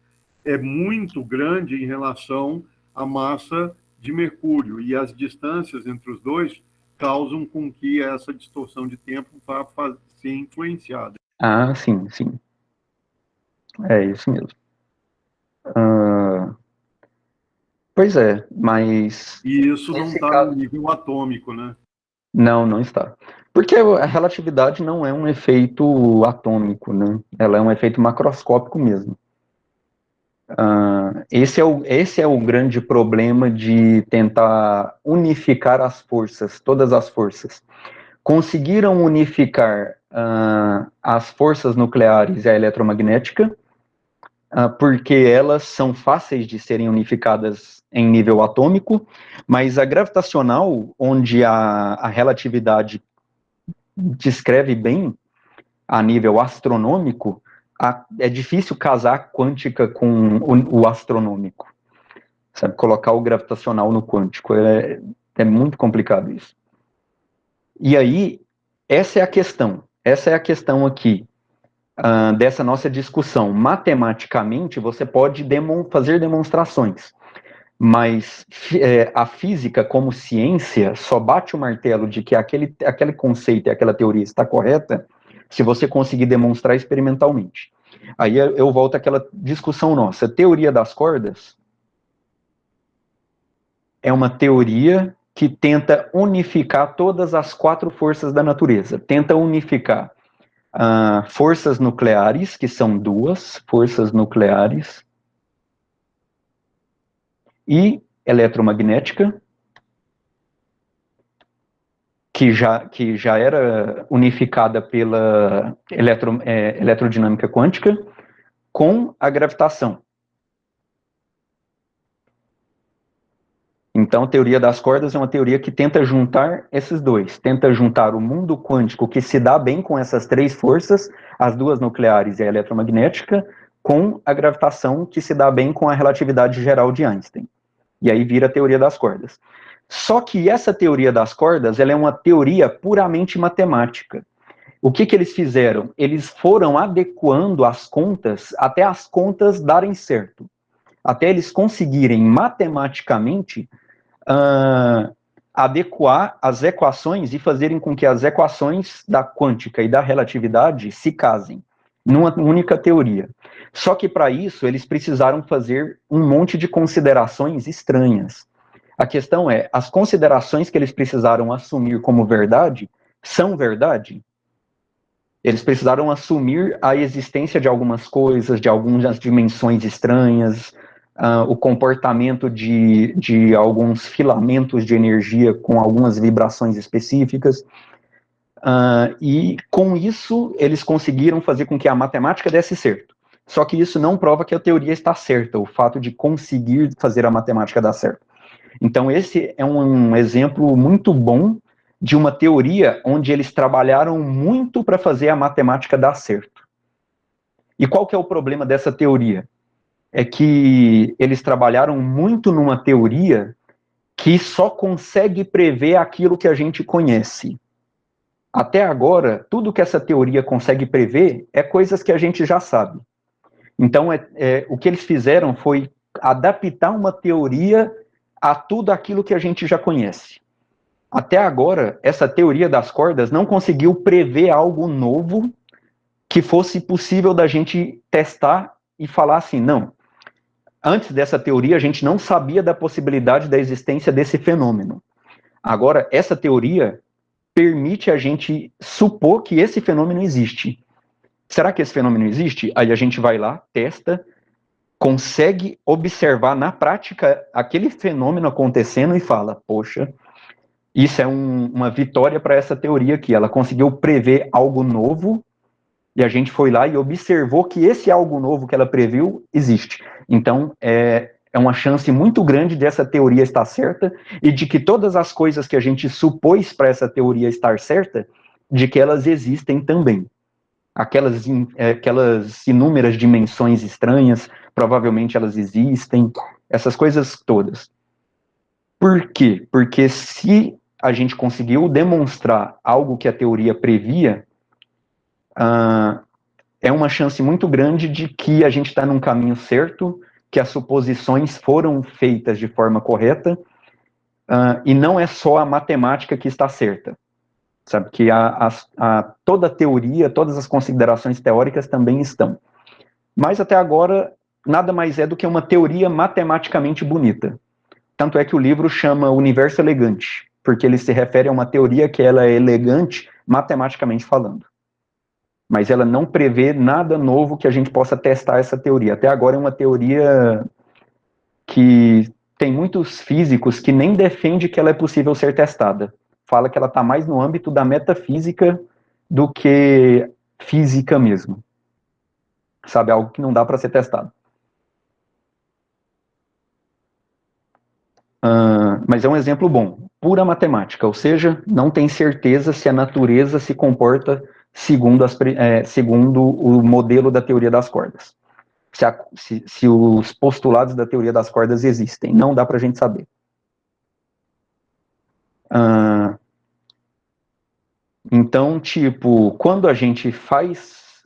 é muito grande em relação à massa de Mercúrio, e as distâncias entre os dois causam com que essa distorção de tempo vá ser influenciada. Sim. É isso mesmo. Pois é, mas... E isso não está no nível atômico, né? Não está. Porque a relatividade não é um efeito atômico, né? Ela é um efeito macroscópico mesmo. Esse é o grande problema de tentar unificar as forças, todas as forças. Conseguiram unificar as forças nucleares e a eletromagnética, porque elas são fáceis de serem unificadas em nível atômico, mas a gravitacional, onde a relatividade descreve bem a nível astronômico, é difícil casar a quântica com o astronômico. Sabe, colocar o gravitacional no quântico é muito complicado isso. E aí, essa é a questão aqui dessa nossa discussão. Matematicamente, você pode fazer demonstrações, mas a física como ciência só bate o martelo de que aquele conceito e aquela teoria está correta se você conseguir demonstrar experimentalmente. Aí eu volto àquela discussão nossa. Teoria das cordas é uma teoria que tenta unificar todas as 4 forças da natureza. Tenta unificar forças nucleares, que são 2 forças nucleares, e eletromagnética, que já era unificada pela eletrodinâmica quântica, com a gravitação. Então, a teoria das cordas é uma teoria que tenta juntar esses dois, tenta juntar o mundo quântico, que se dá bem com essas três forças, as duas nucleares e a eletromagnética, com a gravitação, que se dá bem com a relatividade geral de Einstein. E aí vira a teoria das cordas. Só que essa teoria das cordas, ela é uma teoria puramente matemática. O que eles fizeram? Eles foram adequando as contas até as contas darem certo. Até eles conseguirem matematicamente adequar as equações e fazerem com que as equações da quântica e da relatividade se casem numa única teoria. Só que para isso eles precisaram fazer um monte de considerações estranhas. A questão é, as considerações que eles precisaram assumir como verdade são verdade? Eles precisaram assumir a existência de algumas coisas, de algumas dimensões estranhas, o comportamento de alguns filamentos de energia com algumas vibrações específicas. E com isso, eles conseguiram fazer com que a matemática desse certo. Só que isso não prova que a teoria está certa, o fato de conseguir fazer a matemática dar certo. Então, esse é um exemplo muito bom de uma teoria onde eles trabalharam muito para fazer a matemática dar certo. E qual que é o problema dessa teoria? É que eles trabalharam muito numa teoria que só consegue prever aquilo que a gente conhece. Até agora, tudo que essa teoria consegue prever é coisas que a gente já sabe. Então, o que eles fizeram foi adaptar uma teoria a tudo aquilo que a gente já conhece. Até agora, essa teoria das cordas não conseguiu prever algo novo que fosse possível da gente testar e falar assim, não, antes dessa teoria a gente não sabia da possibilidade da existência desse fenômeno. Agora, essa teoria permite a gente supor que esse fenômeno existe. Será que esse fenômeno existe? Aí a gente vai lá, testa, consegue observar na prática aquele fenômeno acontecendo e fala, poxa, isso é uma vitória para essa teoria aqui. Ela conseguiu prever algo novo e a gente foi lá e observou que esse algo novo que ela previu existe. Então, é uma chance muito grande dessa teoria estar certa e de que todas as coisas que a gente supôs para essa teoria estar certa, de que elas existem também. Aquelas inúmeras dimensões estranhas, provavelmente elas existem, essas coisas todas. Por quê? Porque se a gente conseguiu demonstrar algo que a teoria previa, é uma chance muito grande de que a gente está num caminho certo, que as suposições foram feitas de forma correta, e não é só a matemática que está certa. Sabe, que toda a teoria, todas as considerações teóricas também estão. Mas até agora, nada mais é do que uma teoria matematicamente bonita. Tanto é que o livro chama Universo Elegante, porque ele se refere a uma teoria que ela é elegante matematicamente falando. Mas ela não prevê nada novo que a gente possa testar essa teoria. Até agora é uma teoria que tem muitos físicos que nem defendem que ela é possível ser testada. Fala que ela está mais no âmbito da metafísica do que física mesmo. Sabe, algo que não dá para ser testado. Mas é um exemplo bom. Pura matemática, ou seja, não tem certeza se a natureza se comporta segundo o modelo da teoria das cordas. Se os postulados da teoria das cordas existem. Não dá para a gente saber. Então, tipo, quando a gente faz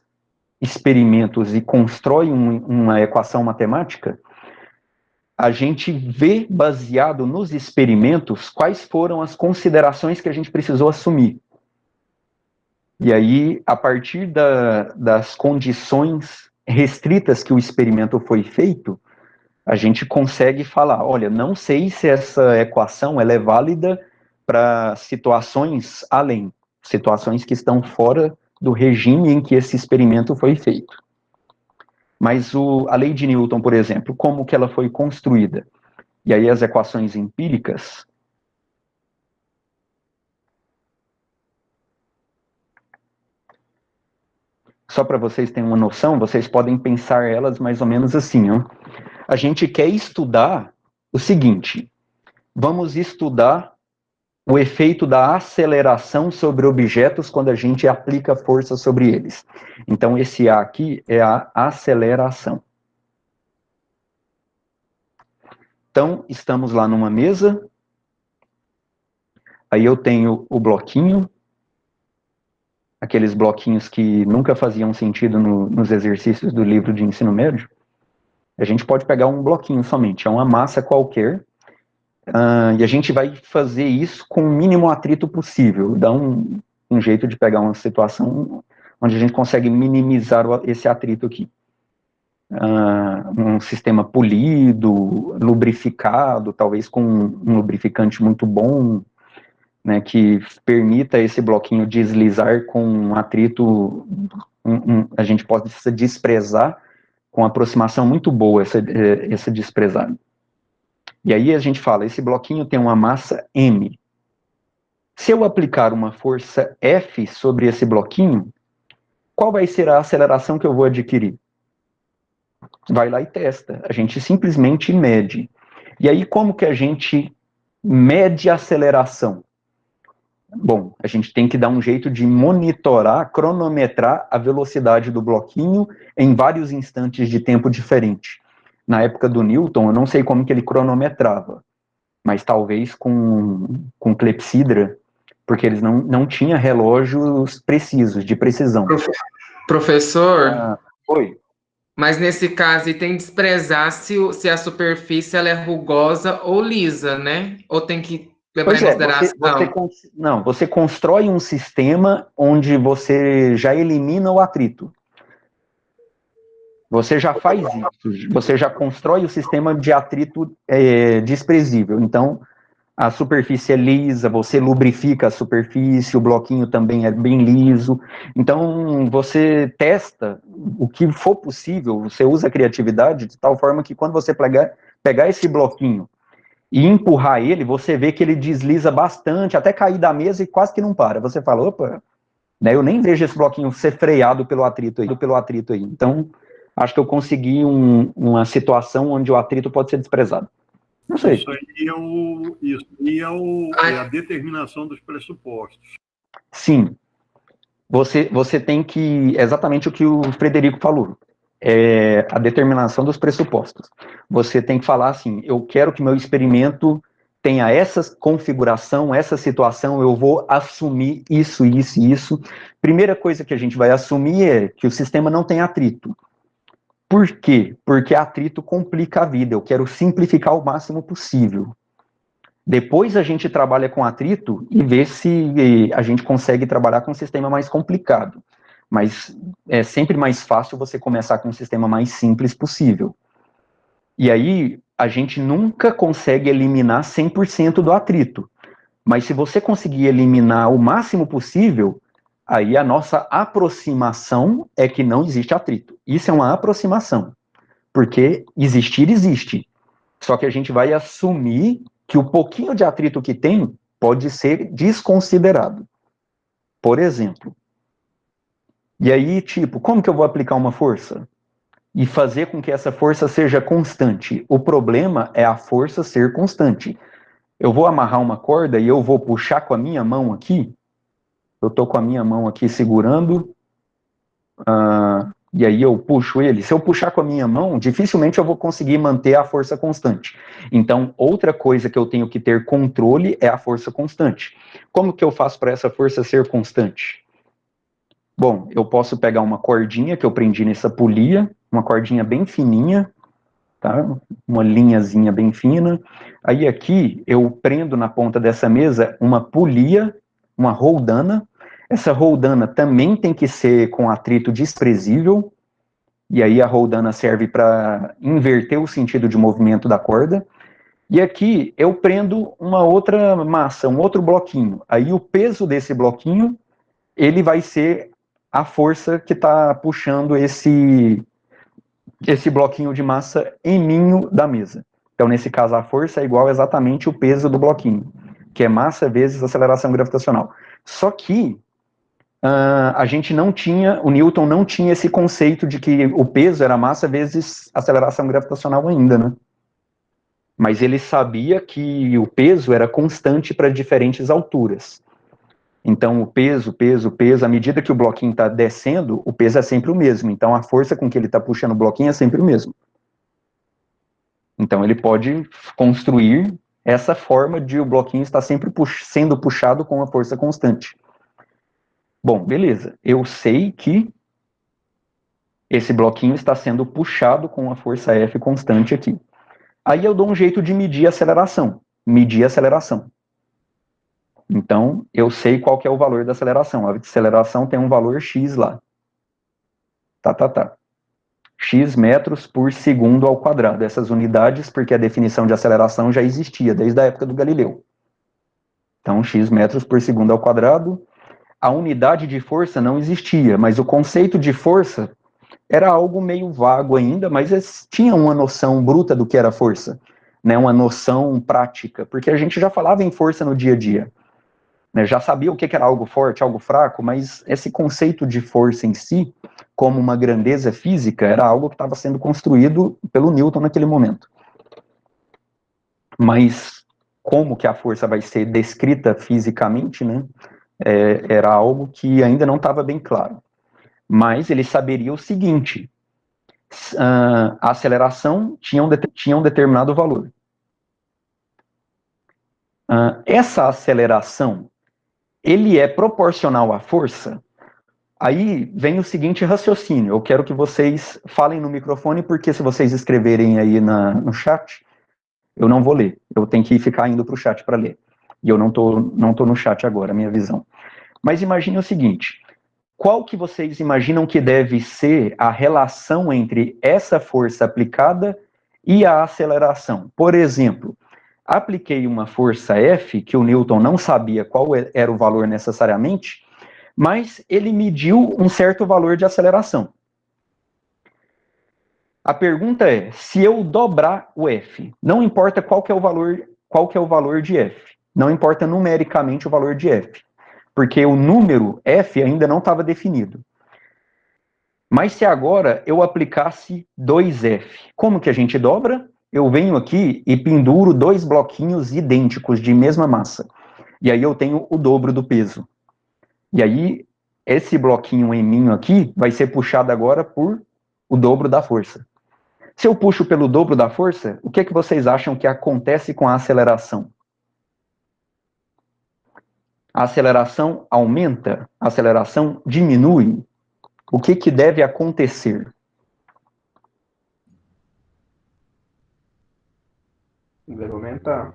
experimentos e constrói uma equação matemática, a gente vê, baseado nos experimentos, quais foram as considerações que a gente precisou assumir. E aí, a partir das condições restritas que o experimento foi feito, a gente consegue falar, olha, não sei se essa equação ela é válida para situações além, situações que estão fora do regime em que esse experimento foi feito. Mas a lei de Newton, por exemplo, como que ela foi construída? E aí as equações empíricas, só para vocês terem uma noção, vocês podem pensar elas mais ou menos assim, ó. A gente quer estudar o seguinte, vamos estudar o efeito da aceleração sobre objetos quando a gente aplica força sobre eles. Então, esse A aqui é a aceleração. Então, estamos lá numa mesa, aí eu tenho o bloquinho, aqueles bloquinhos que nunca faziam sentido nos exercícios do livro de ensino médio. A gente pode pegar um bloquinho somente, é uma massa qualquer, e a gente vai fazer isso com o mínimo atrito possível, dá um jeito de pegar uma situação onde a gente consegue minimizar esse atrito aqui. Um sistema polido, lubrificado, talvez com um lubrificante muito bom, né, que permita esse bloquinho deslizar com um atrito, a gente pode desprezar com aproximação muito boa essa desprezada. E aí a gente fala, esse bloquinho tem uma massa M. Se eu aplicar uma força F sobre esse bloquinho, qual vai ser a aceleração que eu vou adquirir? Vai lá e testa. A gente simplesmente mede. E aí como que a gente mede a aceleração? Bom, a gente tem que dar um jeito de monitorar, cronometrar a velocidade do bloquinho em vários instantes de tempo diferente. Na época do Newton, eu não sei como que ele cronometrava, mas talvez com clepsidra, porque eles não tinham relógios precisos, de precisão. Professor? Oi. Mas nesse caso, tem que desprezar se a superfície ela é rugosa ou lisa, né? Ou tem que levar em consideração? Você constrói um sistema onde você já elimina o atrito. Você já faz isso, você já constrói o sistema de atrito desprezível. Então, a superfície é lisa, você lubrifica a superfície, o bloquinho também é bem liso. Então, você testa o que for possível, você usa a criatividade de tal forma que quando você pegar esse bloquinho e empurrar ele, você vê que ele desliza bastante, até cair da mesa e quase que não para. Você fala, opa, né, eu nem vejo esse bloquinho ser freado pelo atrito aí. Então, acho que eu consegui uma situação onde o atrito pode ser desprezado. Não sei. Isso aí é a determinação dos pressupostos. Sim. Você tem que... Exatamente o que o Frederico falou. É a determinação dos pressupostos. Você tem que falar assim, eu quero que meu experimento tenha essa configuração, essa situação, eu vou assumir isso. Primeira coisa que a gente vai assumir é que o sistema não tem atrito. Por quê? Porque atrito complica a vida, eu quero simplificar o máximo possível. Depois a gente trabalha com atrito e vê se a gente consegue trabalhar com um sistema mais complicado. Mas é sempre mais fácil você começar com um sistema mais simples possível. E aí, a gente nunca consegue eliminar 100% do atrito. Mas se você conseguir eliminar o máximo possível, aí a nossa aproximação é que não existe atrito. Isso é uma aproximação, porque existir existe. Só que a gente vai assumir que o pouquinho de atrito que tem pode ser desconsiderado. Por exemplo. E aí, tipo, como que eu vou aplicar uma força? E fazer com que essa força seja constante. O problema é a força ser constante. Eu vou amarrar uma corda e eu vou puxar com a minha mão aqui. Eu estou com a minha mão aqui segurando, e aí eu puxo ele. Se eu puxar com a minha mão, dificilmente eu vou conseguir manter a força constante. Então, outra coisa que eu tenho que ter controle é a força constante. Como que eu faço para essa força ser constante? Bom, eu posso pegar uma cordinha que eu prendi nessa polia, uma cordinha bem fininha, tá? Uma linhazinha bem fina. Aí aqui eu prendo na ponta dessa mesa uma polia, uma roldana. Essa roldana também tem que ser com atrito desprezível, e aí a roldana serve para inverter o sentido de movimento da corda. E aqui eu prendo uma outra massa, um outro bloquinho. Aí o peso desse bloquinho, ele vai ser a força que está puxando esse bloquinho de massa eminho da mesa. Então, nesse caso, a força é igual exatamente o peso do bloquinho, que é massa vezes aceleração gravitacional. Só que a gente não tinha, o Newton não tinha esse conceito de que o peso era massa vezes aceleração gravitacional ainda, né? Mas ele sabia que o peso era constante para diferentes alturas. Então, o peso, à medida que o bloquinho está descendo, o peso é sempre o mesmo. Então, a força com que ele está puxando o bloquinho é sempre o mesmo. Então, ele pode construir essa forma de o bloquinho estar sempre sendo puxado com uma força constante. Bom, beleza. Eu sei que esse bloquinho está sendo puxado com uma força F constante aqui. Aí eu dou um jeito de medir a aceleração. Então, eu sei qual que é o valor da aceleração. A aceleração tem um valor x lá. X metros por segundo ao quadrado. Essas unidades, porque a definição de aceleração já existia desde a época do Galileu. Então, x metros por segundo ao quadrado. A unidade de força não existia, mas o conceito de força era algo meio vago ainda, mas eles tinham uma noção bruta do que era força, né? Uma noção prática, porque a gente já falava em força no dia a dia. Já sabia o que era algo forte, algo fraco, mas esse conceito de força em si, como uma grandeza física, era algo que estava sendo construído pelo Newton naquele momento. Mas como que a força vai ser descrita fisicamente, né? Era algo que ainda não estava bem claro. Mas ele saberia o seguinte: a aceleração tinha um determinado valor. Essa aceleração, ele é proporcional à força? Aí vem o seguinte raciocínio, eu quero que vocês falem no microfone, porque se vocês escreverem aí no chat, eu não vou ler, eu tenho que ficar indo para o chat para ler, e eu não tô no chat agora, a minha visão. Mas imagine o seguinte, qual que vocês imaginam que deve ser a relação entre essa força aplicada e a aceleração? Por exemplo, apliquei uma força F, que o Newton não sabia qual era o valor necessariamente, mas ele mediu um certo valor de aceleração. A pergunta é, se eu dobrar o F, não importa qual que é o valor de F, não importa numericamente o valor de F, porque o número F ainda não estava definido. Mas se agora eu aplicasse 2F, como que a gente dobra? Eu venho aqui e penduro dois bloquinhos idênticos de mesma massa. E aí eu tenho o dobro do peso. E aí, esse bloquinho eminho aqui vai ser puxado agora por o dobro da força. Se eu puxo pelo dobro da força, o que vocês acham que acontece com a aceleração? A aceleração aumenta? A aceleração diminui? O que deve acontecer? Deve aumentar.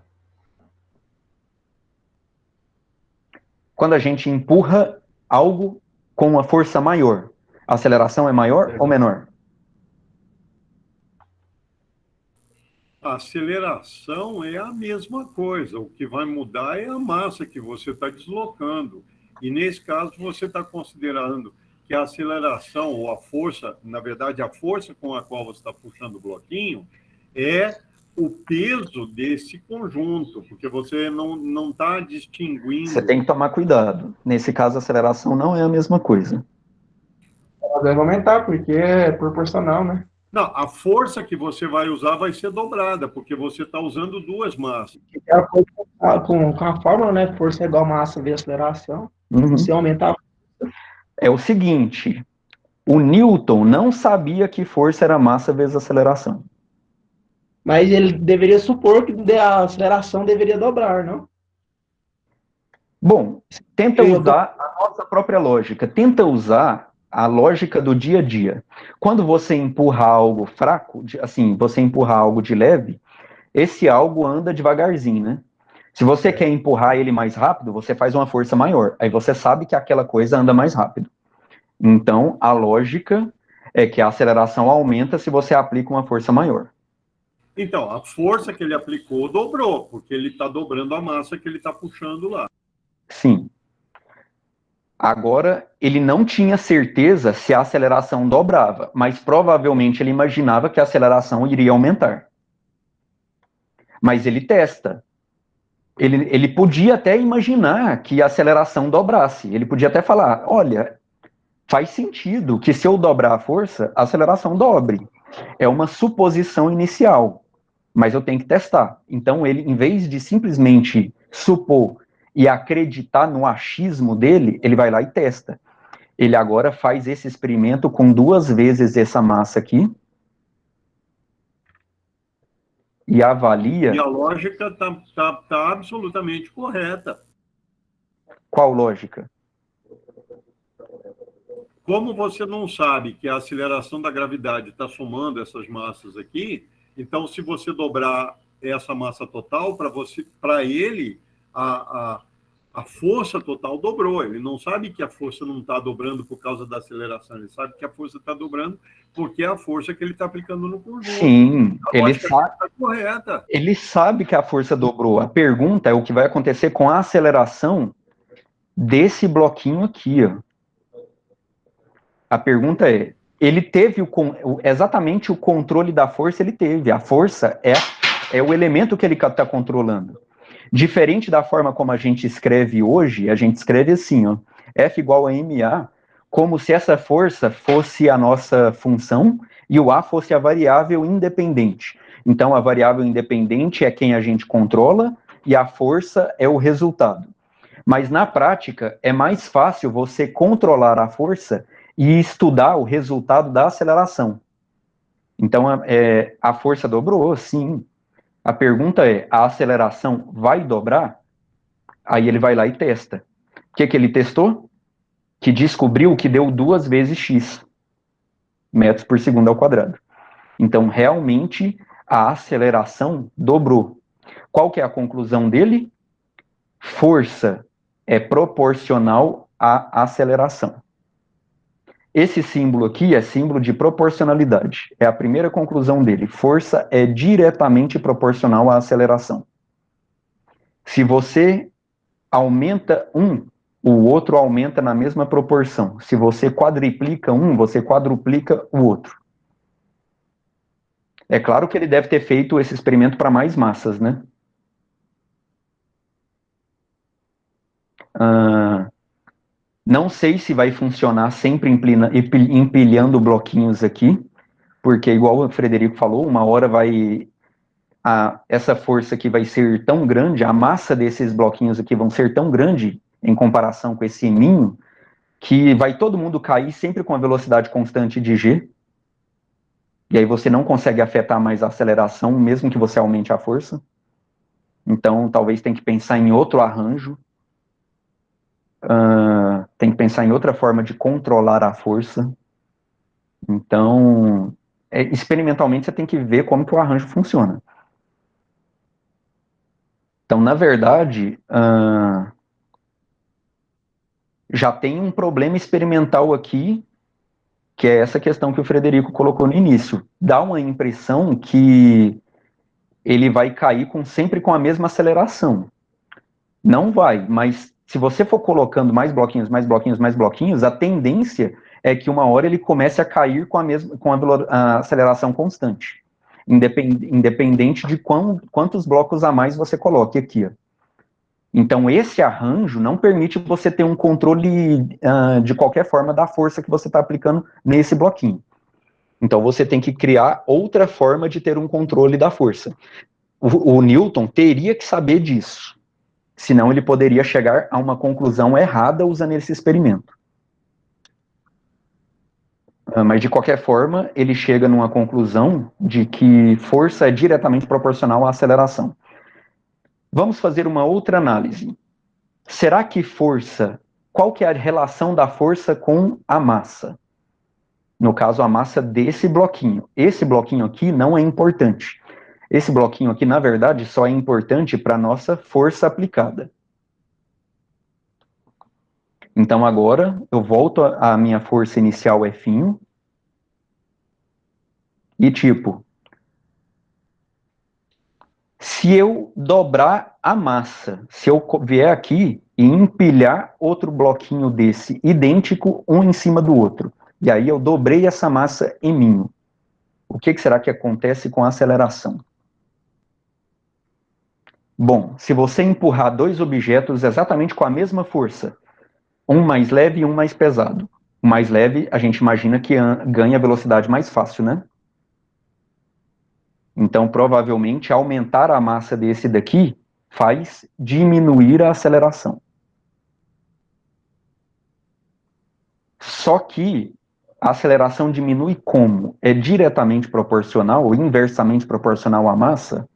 Quando a gente empurra algo com uma força maior, a aceleração é maior ou menor? A aceleração é a mesma coisa. O que vai mudar é a massa que você está deslocando. E, nesse caso, você está considerando que a aceleração ou a força, na verdade, a força com a qual você está puxando o bloquinho, é o peso desse conjunto, porque você não está distinguindo... Você tem que tomar cuidado. Nesse caso, a aceleração não é a mesma coisa. Ela deve aumentar, porque é proporcional, né? Não, a força que você vai usar vai ser dobrada, porque você está usando duas massas. Com a fórmula, né? Força é igual a massa vezes aceleração. Uhum. Se aumentar... É o seguinte, o Newton não sabia que força era massa vezes aceleração. Mas ele deveria supor que a aceleração deveria dobrar, não? Bom, tenta usar a nossa própria lógica, tenta usar a lógica do dia a dia. Quando você empurra algo fraco, assim, você empurra algo de leve, esse algo anda devagarzinho, né? Se você quer empurrar ele mais rápido, você faz uma força maior. Aí você sabe que aquela coisa anda mais rápido. Então, a lógica é que a aceleração aumenta se você aplica uma força maior. Então, a força que ele aplicou dobrou, porque ele está dobrando a massa que ele está puxando lá. Sim. Agora, ele não tinha certeza se a aceleração dobrava, mas provavelmente ele imaginava que a aceleração iria aumentar. Mas ele testa. Ele podia até imaginar que a aceleração dobrasse. Ele podia até falar, olha, faz sentido que se eu dobrar a força, a aceleração dobre. É uma suposição inicial. mas eu tenho que testar. Então, ele, em vez de simplesmente supor e acreditar no achismo dele, ele vai lá e testa. Ele agora faz esse experimento com 2 vezes essa massa aqui e avalia... E a lógica está absolutamente correta. Qual lógica? Como você não sabe que a aceleração da gravidade está somando essas massas aqui, então, se você dobrar essa massa total, para ele, a força total dobrou. Ele não sabe que a força não está dobrando por causa da aceleração, ele sabe que a força está dobrando porque é a força que ele está aplicando no conjunto. Sim, ele sabe, está correta. Ele sabe que a força dobrou. A pergunta é o que vai acontecer com a aceleração desse bloquinho aqui, ó. A pergunta é, ele teve exatamente o controle da força, ele teve. A força é o elemento que ele está controlando. Diferente da forma como a gente escreve hoje, a gente escreve assim, ó, F igual a MA, como se essa força fosse a nossa função e o A fosse a variável independente. Então, a variável independente é quem a gente controla e a força é o resultado. Mas, na prática, é mais fácil você controlar a força e estudar o resultado da aceleração. Então, a força dobrou, sim. A pergunta é, a aceleração vai dobrar? Aí ele vai lá e testa. O que ele testou? Que descobriu que deu 2 vezes x, metros por segundo ao quadrado. Então, realmente, a aceleração dobrou. Qual que é a conclusão dele? Força é proporcional à aceleração. Esse símbolo aqui é símbolo de proporcionalidade. É a primeira conclusão dele. Força é diretamente proporcional à aceleração. Se você aumenta um, o outro aumenta na mesma proporção. Se você quadriplica um, você quadruplica o outro. É claro que ele deve ter feito esse experimento para mais massas, né? Não sei se vai funcionar sempre empilhando bloquinhos aqui, porque igual o Frederico falou, uma hora essa força aqui vai ser tão grande, a massa desses bloquinhos aqui vão ser tão grande em comparação com esse ninho, que vai todo mundo cair sempre com a velocidade constante de g, e aí você não consegue afetar mais a aceleração, mesmo que você aumente a força. Então, talvez tenha que pensar em outro arranjo, tem que pensar em outra forma de controlar a força. Então, experimentalmente você tem que ver como que o arranjo funciona. Então, na verdade, já tem um problema experimental aqui, que é essa questão que o Frederico colocou no início. Dá uma impressão que ele vai cair sempre com a mesma aceleração. Não vai, mas se você for colocando mais bloquinhos, mais bloquinhos, mais bloquinhos, a tendência é que uma hora ele comece a cair com a aceleração constante, independente de quantos blocos a mais você coloque aqui. Ó. Então, esse arranjo não permite você ter um controle de qualquer forma da força que você está aplicando nesse bloquinho. Então, você tem que criar outra forma de ter um controle da força. O Newton teria que saber disso, senão ele poderia chegar a uma conclusão errada usando esse experimento. Mas, de qualquer forma, ele chega numa conclusão de que força é diretamente proporcional à aceleração. Vamos fazer uma outra análise. Será que força, qual que é a relação da força com a massa? No caso, a massa desse bloquinho. Esse bloquinho aqui não é importante. Esse bloquinho aqui, na verdade, só é importante para a nossa força aplicada. Então, agora, eu volto à minha força inicial F', e tipo, se eu dobrar a massa, se eu vier aqui e empilhar outro bloquinho desse, idêntico, um em cima do outro, e aí eu dobrei essa massa em mim, o que será que acontece com a aceleração? Bom, se você empurrar 2 objetos exatamente com a mesma força, um mais leve e um mais pesado, o mais leve, a gente imagina que ganha velocidade mais fácil, né? Então, provavelmente, aumentar a massa desse daqui faz diminuir a aceleração. Só que a aceleração diminui como? É diretamente proporcional ou inversamente proporcional à massa?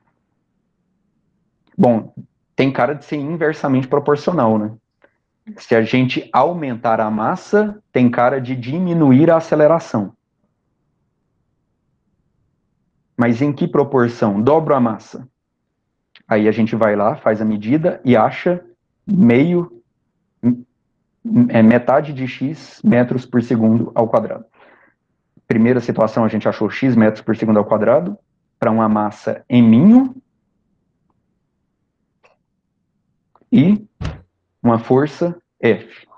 Bom, tem cara de ser inversamente proporcional, né? Se a gente aumentar a massa, tem cara de diminuir a aceleração. Mas em que proporção? Dobro a massa. Aí a gente vai lá, faz a medida e acha metade de x metros por segundo ao quadrado. Primeira situação, a gente achou x metros por segundo ao quadrado para uma massa m e uma força F.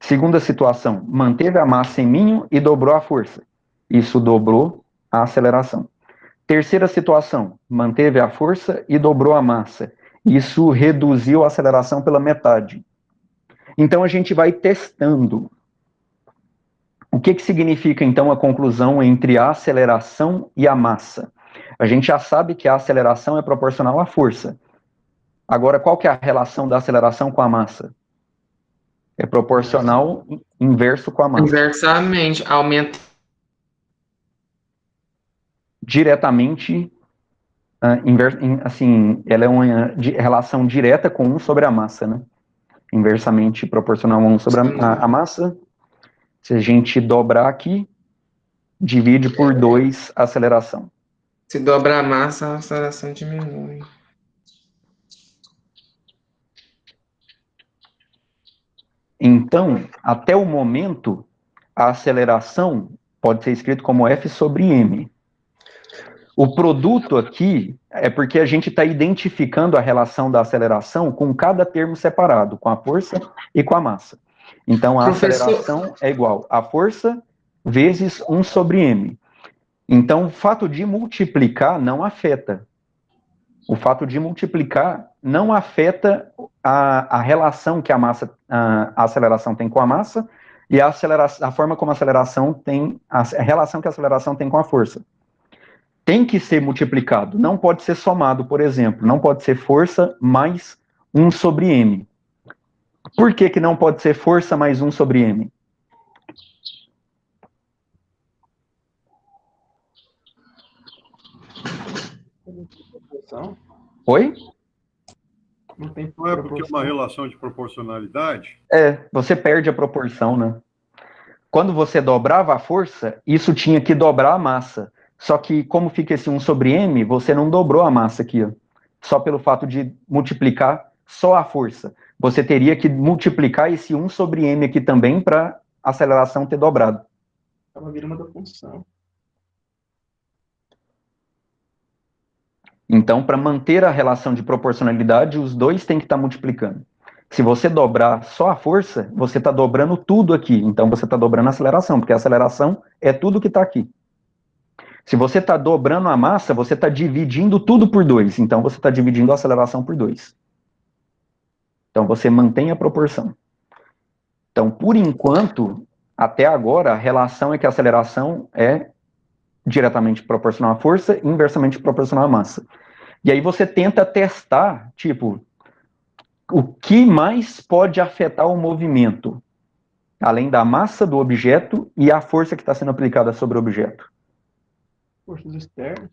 Segunda situação, manteve a massa em e dobrou a força. Isso dobrou a aceleração. Terceira situação, manteve a força e dobrou a massa. Isso reduziu a aceleração pela metade. Então a gente vai testando. O que significa então a conclusão entre a aceleração e a massa? A gente já sabe que a aceleração é proporcional à força. Agora, qual que é a relação da aceleração com a massa? É proporcional inverso com a massa. Inversamente, aumenta. Diretamente, assim, ela é uma relação direta com 1 sobre a massa, né? Inversamente proporcional a 1 sobre a massa. Se a gente dobrar aqui, divide por 2 a aceleração. Se dobra a massa, a aceleração diminui. Então, até o momento, a aceleração pode ser escrito como F sobre m. O produto aqui é porque a gente está identificando a relação da aceleração com cada termo separado, com a força e com a massa. Então, a aceleração é igual a força vezes 1 sobre m. Então, o fato de multiplicar não afeta. O fato de multiplicar não afeta a relação que a aceleração tem com a massa e a forma como a aceleração tem, a relação que a aceleração tem com a força. Tem que ser multiplicado, não pode ser somado, por exemplo, não pode ser força mais 1 sobre m. Por que não pode ser força mais 1 sobre m? Oi? Não é porque é uma relação de proporcionalidade? Você perde a proporção, né? Quando você dobrava a força, isso tinha que dobrar a massa. Só que, como fica esse 1 sobre m, você não dobrou a massa aqui, ó. Só pelo fato de multiplicar só a força. Você teria que multiplicar esse 1 sobre m aqui também para a aceleração ter dobrado. Estava virando uma função. Então, para manter a relação de proporcionalidade, os dois têm que estar multiplicando. Se você dobrar só a força, você está dobrando tudo aqui. Então, você está dobrando a aceleração, porque a aceleração é tudo que está aqui. Se você está dobrando a massa, você está dividindo tudo por 2. Então, você está dividindo a aceleração por 2. Então, você mantém a proporção. Então, por enquanto, até agora, a relação é que a aceleração é diretamente proporcional à força e inversamente proporcional à massa. E aí você tenta testar, tipo, o que mais pode afetar o movimento, além da massa do objeto e a força que está sendo aplicada sobre o objeto. Forças externas.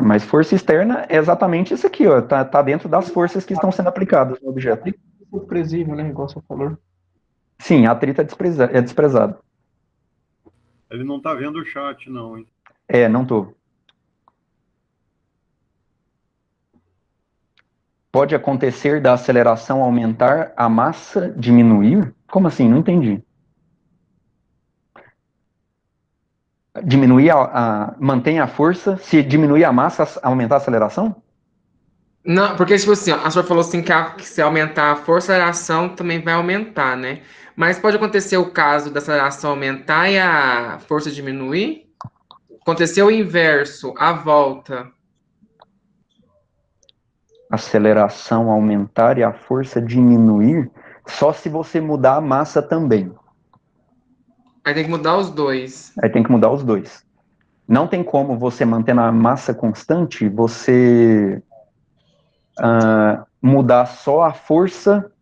Mas força externa é exatamente isso aqui, ó. Tá dentro das forças que estão sendo aplicadas no objeto. É desprezível, né? Igual você falou. Sim, atrito é desprezado. Ele não está vendo o chat, não, hein? Não tô. Pode acontecer da aceleração aumentar, a massa diminuir? Como assim? Não entendi. Diminuir mantém a força, se diminuir a massa, aumentar a aceleração? Não, porque, tipo assim, ó, a senhora falou assim que se aumentar a força, a aceleração também vai aumentar, né? Mas pode acontecer o caso da aceleração aumentar e a força diminuir? Aconteceu o inverso, a volta. Aceleração aumentar e a força diminuir, só se você mudar a massa também. Aí tem que mudar os dois. Aí tem que mudar os dois. Não tem como você manter na massa constante, você mudar só a força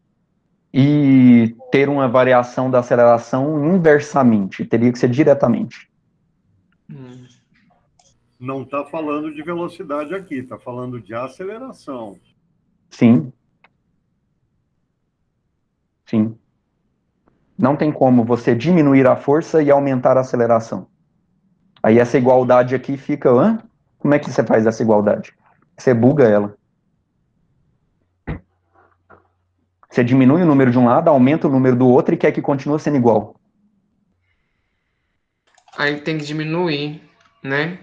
e ter uma variação da aceleração inversamente. Teria que ser diretamente. Não está falando de velocidade aqui, está falando de aceleração. Sim. Sim. Não tem como você diminuir a força e aumentar a aceleração. Aí essa igualdade aqui fica... Como é que você faz essa igualdade? Você buga ela. Você diminui o número de um lado, aumenta o número do outro e quer que continue sendo igual. Aí tem que diminuir, né?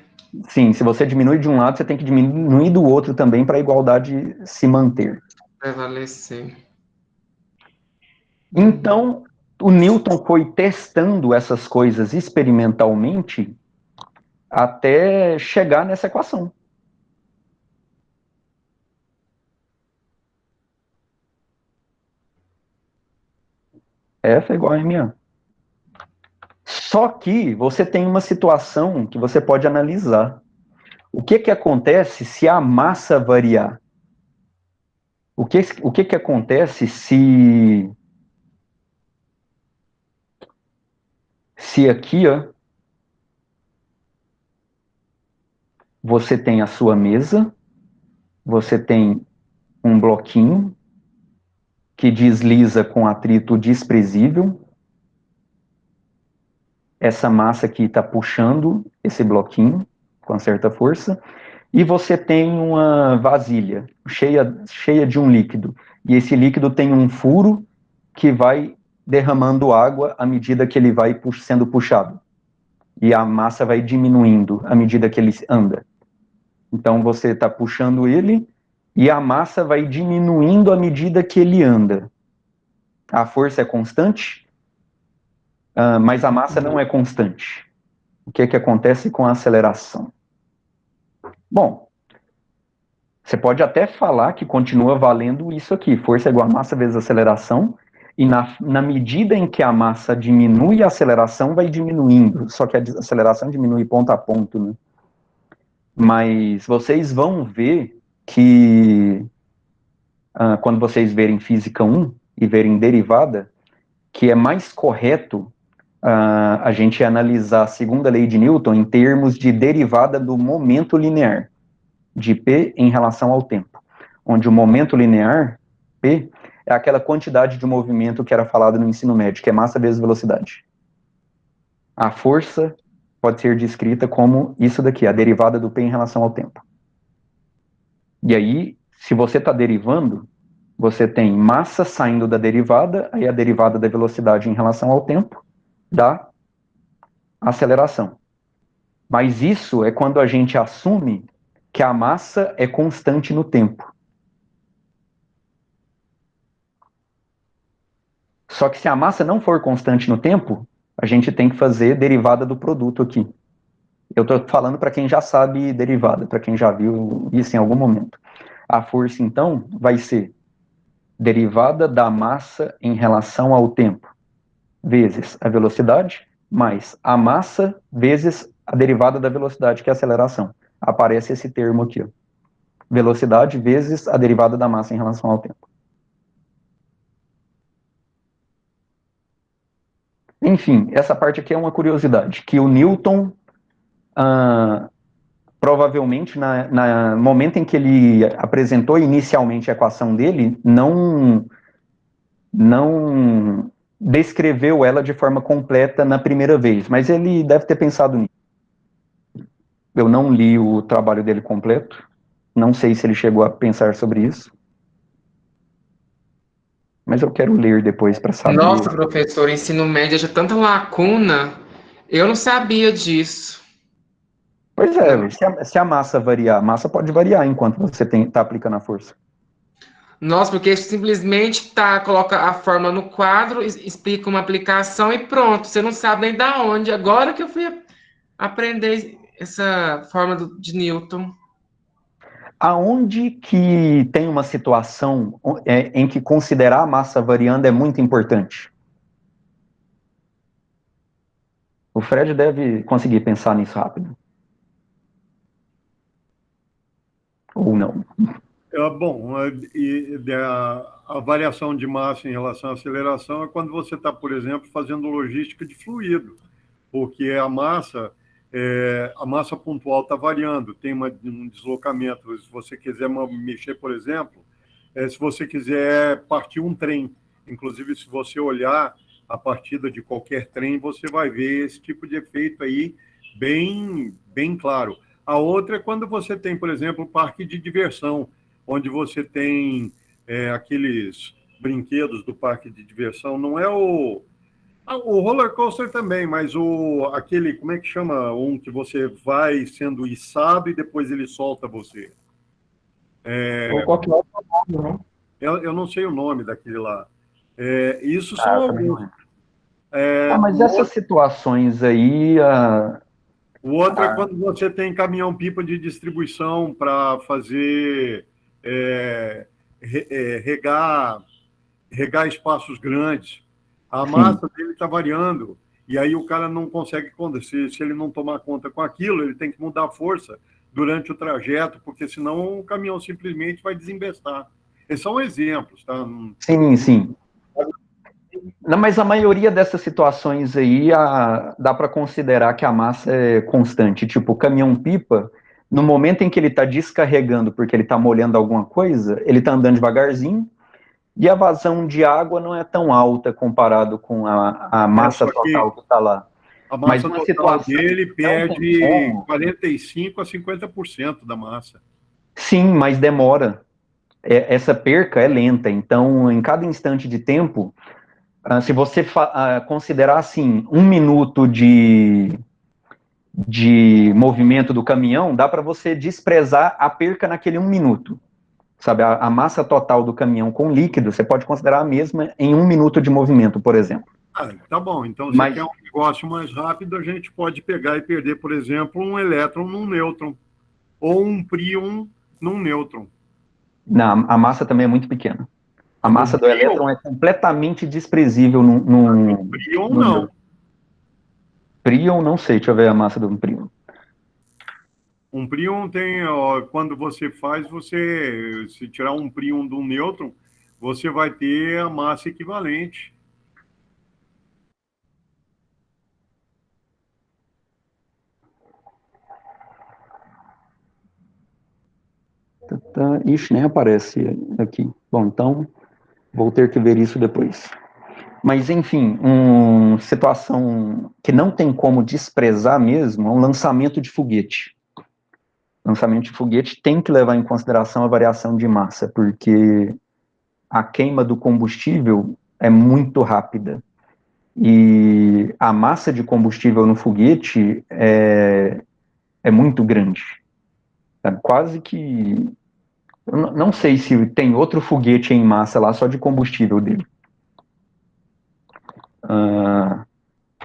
Sim, se você diminui de um lado, você tem que diminuir do outro também para a igualdade se manter. Prevalecer. Então, o Newton foi testando essas coisas experimentalmente até chegar nessa equação. F é igual a ma. Só que você tem uma situação que você pode analisar. O que acontece se a massa variar? O que acontece se aqui, ó, você tem a sua mesa, você tem um bloquinho que desliza com atrito desprezível. Essa massa aqui está puxando esse bloquinho com certa força. E você tem uma vasilha cheia de um líquido. E esse líquido tem um furo que vai derramando água à medida que ele vai sendo puxado. E a massa vai diminuindo à medida que ele anda. Então você está puxando ele e a massa vai diminuindo à medida que ele anda. A força é constante, mas a massa não é constante. O que acontece com a aceleração? Bom, você pode até falar que continua valendo isso aqui, força igual a massa vezes aceleração, e na medida em que a massa diminui, a aceleração vai diminuindo, só que a aceleração diminui ponto a ponto, né? Mas vocês vão ver que, quando vocês verem Física 1 e verem derivada, que é mais correto a gente analisar a segunda lei de Newton em termos de derivada do momento linear, de P em relação ao tempo, onde o momento linear, P, é aquela quantidade de movimento que era falado no ensino médio, que é massa vezes velocidade. A força pode ser descrita como isso daqui, a derivada do P em relação ao tempo. E aí, se você está derivando, você tem massa saindo da derivada, aí a derivada da velocidade em relação ao tempo dá aceleração. Mas isso é quando a gente assume que a massa é constante no tempo. Só que se a massa não for constante no tempo, a gente tem que fazer derivada do produto aqui. Eu estou falando para quem já sabe derivada, para quem já viu isso em algum momento. A força, então, vai ser derivada da massa em relação ao tempo, vezes a velocidade, mais a massa vezes a derivada da velocidade, que é a aceleração. Aparece esse termo aqui, ó. Velocidade vezes a derivada da massa em relação ao tempo. Enfim, essa parte aqui é uma curiosidade, que o Newton, provavelmente, no momento em que ele apresentou inicialmente a equação dele, não descreveu ela de forma completa na primeira vez, mas ele deve ter pensado nisso. Eu não li o trabalho dele completo, não sei se ele chegou a pensar sobre isso, mas eu quero ler depois para saber. Nossa, professor, ensino médio tinha tanta lacuna, eu não sabia disso. Pois é, se a massa variar, a massa pode variar enquanto você está aplicando a força. Nossa, porque simplesmente coloca a fórmula no quadro, explica uma aplicação e pronto. Você não sabe nem da onde. Agora que eu fui aprender essa fórmula de Newton. Aonde que tem uma situação em que considerar a massa variando é muito importante? O Fred deve conseguir pensar nisso rápido. ou não? Bom, a variação de massa em relação à aceleração é quando você está, por exemplo, fazendo logística de fluido, porque a massa pontual está variando, tem um deslocamento. Se você quiser mexer, por exemplo, se você quiser partir um trem, inclusive se você olhar a partida de qualquer trem, você vai ver esse tipo de efeito aí bem claro. A outra é quando você tem, por exemplo, parque de diversão, onde você tem aqueles brinquedos do parque de diversão, não é o roller coaster também, mas aquele, como é que chama? Um que você vai sendo içado e depois ele solta você. Ou qualquer outro modo, né? Eu não sei o nome daquele lá. Isso são alguns. Mas essas situações aí, O outro é quando você tem caminhão-pipa de distribuição para fazer regar espaços grandes. A massa dele está variando, e aí o cara não consegue, se ele não tomar conta com aquilo, ele tem que mudar a força durante o trajeto, porque senão o caminhão simplesmente vai desembestar. Esses são exemplos, tá? sim. Não, mas a maioria dessas situações aí, dá para considerar que a massa é constante. Tipo, o caminhão-pipa, no momento em que ele está descarregando porque ele está molhando alguma coisa, ele está andando devagarzinho, e a vazão de água não é tão alta comparado com a massa total que está lá. A massa total dele perde 45% a 50% da massa. Sim, mas demora. Essa perca é lenta, então em cada instante de tempo, se você considerar assim, 1 minuto de movimento do caminhão, dá para você desprezar a perca naquele 1 minuto. Sabe, a massa total do caminhão com líquido, você pode considerar a mesma em 1 minuto de movimento, por exemplo. Tá bom, então se quer um negócio mais rápido, a gente pode pegar e perder, por exemplo, um elétron num nêutron, ou um príon num nêutron. Não, a massa também é muito pequena. A massa do elétron é completamente desprezível no príon, não. Príon, não sei, deixa eu ver a massa do príon. Um príon tem, quando você se tirar um príon de um nêutron, você vai ter a massa equivalente. Ixi, nem aparece aqui. Bom, então vou ter que ver isso depois. Mas, enfim, uma situação que não tem como desprezar mesmo é um lançamento de foguete. Lançamento de foguete tem que levar em consideração a variação de massa, porque a queima do combustível é muito rápida. E a massa de combustível no foguete é muito grande. Sabe? Quase que... Eu não sei se tem outro foguete em massa lá só de combustível dele.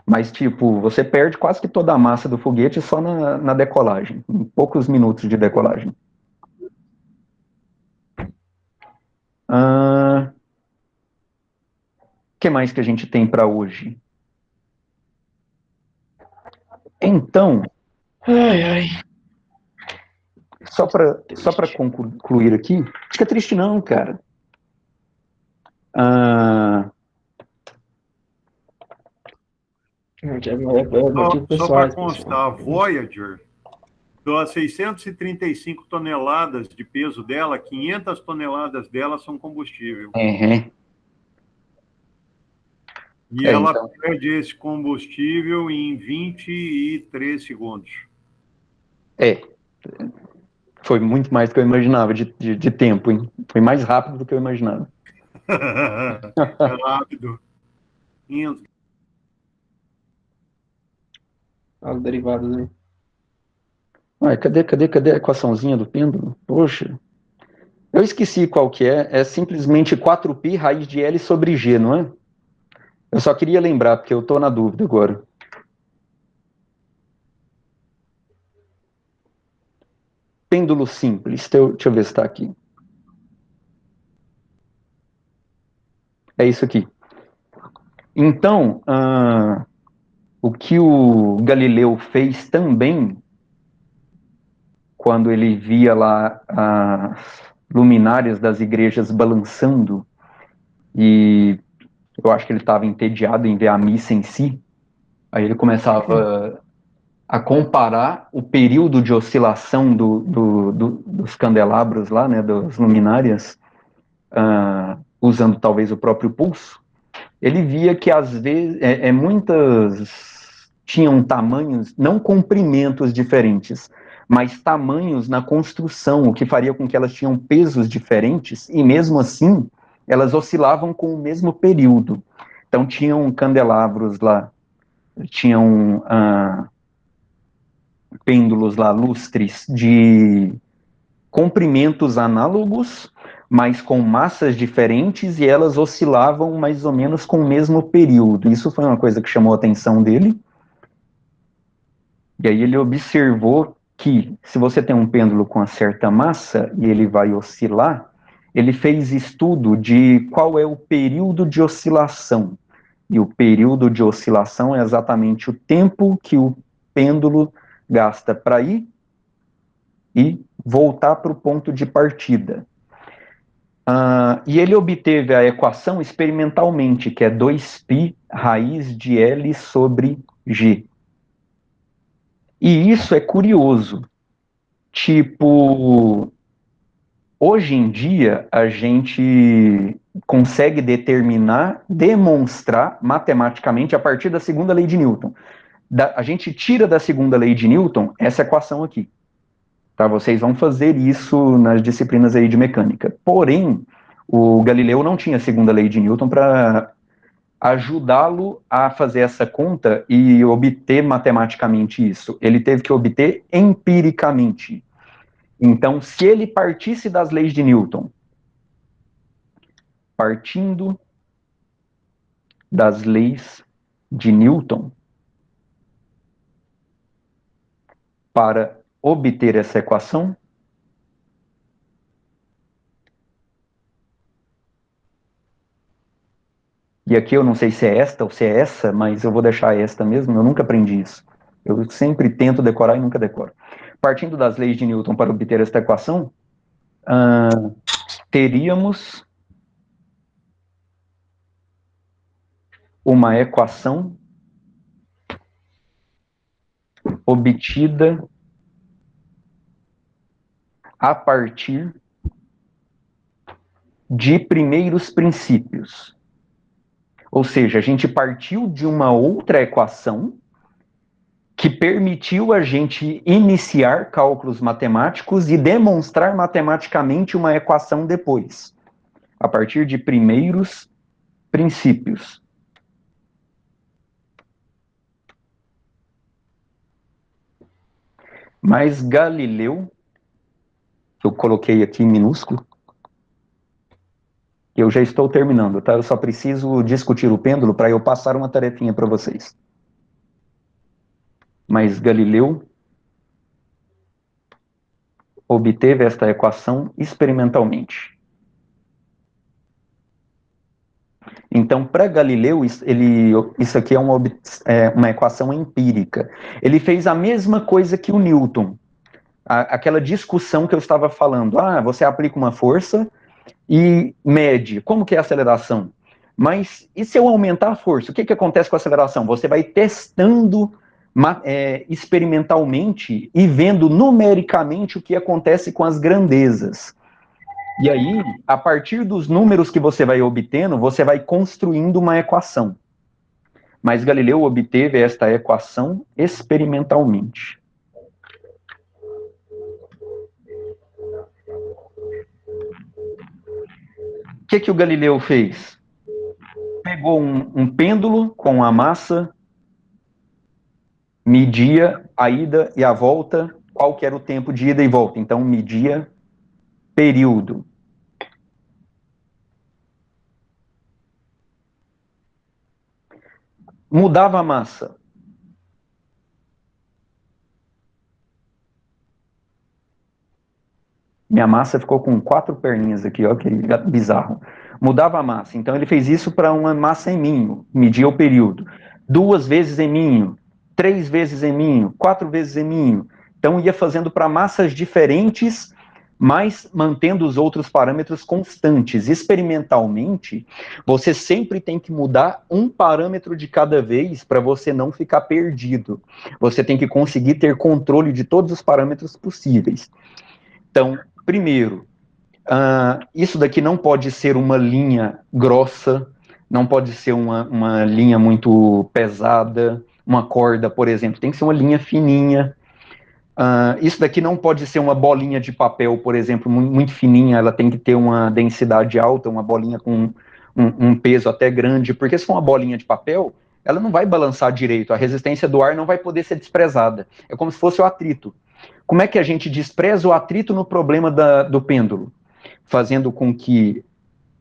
Mas, tipo, você perde quase que toda a massa do foguete só na decolagem, em poucos minutos de decolagem. O que mais que a gente tem para hoje? Então, só para concluir aqui, fica triste não, cara. Só para constar, a Voyager, das 635 toneladas de peso dela, 500 toneladas dela são combustível. E ela perde esse combustível em 23 segundos. Foi muito mais do que eu imaginava de tempo, hein? Foi mais rápido do que eu imaginava. É rápido. As derivadas aí. Cadê a equaçãozinha do pêndulo? Poxa. Eu esqueci qual que é. É simplesmente 4π raiz de L sobre G, não é? Eu só queria lembrar, porque eu estou na dúvida agora. Pêndulo simples. Deixa eu ver se está aqui. É isso aqui. Então, o que o Galileu fez também quando ele via lá as luminárias das igrejas balançando, e eu acho que ele estava entediado em ver a missa em si, aí ele começava a comparar o período de oscilação dos candelabros lá, né, das luminárias, usando talvez o próprio pulso. Ele via que às vezes muitas tinham tamanhos, não comprimentos diferentes, mas tamanhos na construção, o que faria com que elas tinham pesos diferentes, e mesmo assim elas oscilavam com o mesmo período. Então tinham candelabros lá, tinham pêndulos lá, lustres de comprimentos análogos, mas com massas diferentes, e elas oscilavam mais ou menos com o mesmo período. Isso foi uma coisa que chamou a atenção dele. E aí ele observou que, se você tem um pêndulo com uma certa massa e ele vai oscilar, ele fez estudo de qual é o período de oscilação. E o período de oscilação é exatamente o tempo que o pêndulo gasta para ir e voltar para o ponto de partida. E ele obteve a equação experimentalmente, que é 2π raiz de L sobre G. E isso é curioso. Tipo, hoje em dia, a gente consegue demonstrar matematicamente a partir da segunda lei de Newton. A gente tira da segunda lei de Newton essa equação aqui. Tá? Vocês vão fazer isso nas disciplinas aí de mecânica. Porém, o Galileu não tinha a segunda lei de Newton para ajudá-lo a fazer essa conta e obter matematicamente isso. Ele teve que obter empiricamente. Então, se ele partisse das leis de Newton, partindo das leis de Newton, para obter essa equação, e aqui eu não sei se é esta ou se é essa, mas eu vou deixar esta mesmo, eu nunca aprendi isso. Eu sempre tento decorar e nunca decoro. Partindo das leis de Newton para obter esta equação, teríamos uma equação obtida a partir de primeiros princípios. Ou seja, a gente partiu de uma outra equação que permitiu a gente iniciar cálculos matemáticos e demonstrar matematicamente uma equação depois, a partir de primeiros princípios. Mas Galileu, que eu coloquei aqui em minúsculo, eu já estou terminando, tá? Eu só preciso discutir o pêndulo para eu passar uma tarefinha para vocês. Mas Galileu obteve esta equação experimentalmente. Então, para Galileu, isso aqui é uma equação empírica. Ele fez a mesma coisa que o Newton. Aquela discussão que eu estava falando. Você aplica uma força e mede. Como que é a aceleração? Mas e se eu aumentar a força? O que acontece com a aceleração? Você vai testando experimentalmente e vendo numericamente o que acontece com as grandezas. E aí, a partir dos números que você vai obtendo, você vai construindo uma equação. Mas Galileu obteve esta equação experimentalmente. O que o Galileu fez? Pegou um pêndulo com a massa, media a ida e a volta, qual que era o tempo de ida e volta. Então, media período. Mudava a massa. Minha massa ficou com 4 perninhas aqui, ó, que bizarro. Mudava a massa. Então ele fez isso para uma massa em minho, media o período. 2 vezes em minho, 3 vezes em minho, 4 vezes em minho. Então, ia fazendo para massas diferentes, mas mantendo os outros parâmetros constantes. Experimentalmente, você sempre tem que mudar um parâmetro de cada vez para você não ficar perdido. Você tem que conseguir ter controle de todos os parâmetros possíveis. Então, primeiro, isso daqui não pode ser uma linha grossa, não pode ser uma linha muito pesada, uma corda, por exemplo, tem que ser uma linha fininha. Isso daqui não pode ser uma bolinha de papel, por exemplo, muito fininha, ela tem que ter uma densidade alta, uma bolinha com um peso até grande, porque se for uma bolinha de papel, ela não vai balançar direito, a resistência do ar não vai poder ser desprezada. É como se fosse o atrito. Como é que a gente despreza o atrito no problema do pêndulo? Fazendo com que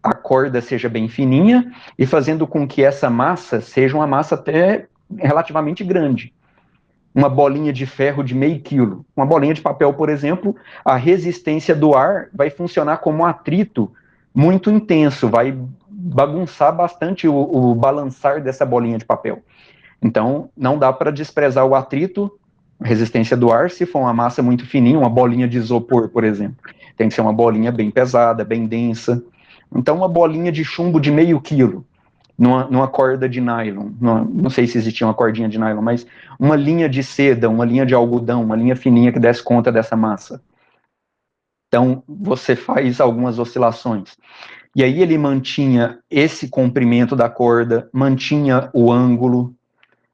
a corda seja bem fininha e fazendo com que essa massa seja uma massa até relativamente grande. Uma bolinha de ferro de meio quilo. Uma bolinha de papel, por exemplo, a resistência do ar vai funcionar como um atrito muito intenso, vai bagunçar bastante o balançar dessa bolinha de papel. Então, não dá para desprezar o atrito, a resistência do ar, se for uma massa muito fininha, uma bolinha de isopor, por exemplo. Tem que ser uma bolinha bem pesada, bem densa. Então, uma bolinha de chumbo de meio quilo, numa corda de nylon, não sei se existia uma cordinha de nylon, mas uma linha de seda, uma linha de algodão, uma linha fininha que desse conta dessa massa. Então, você faz algumas oscilações. E aí ele mantinha esse comprimento da corda, mantinha o ângulo.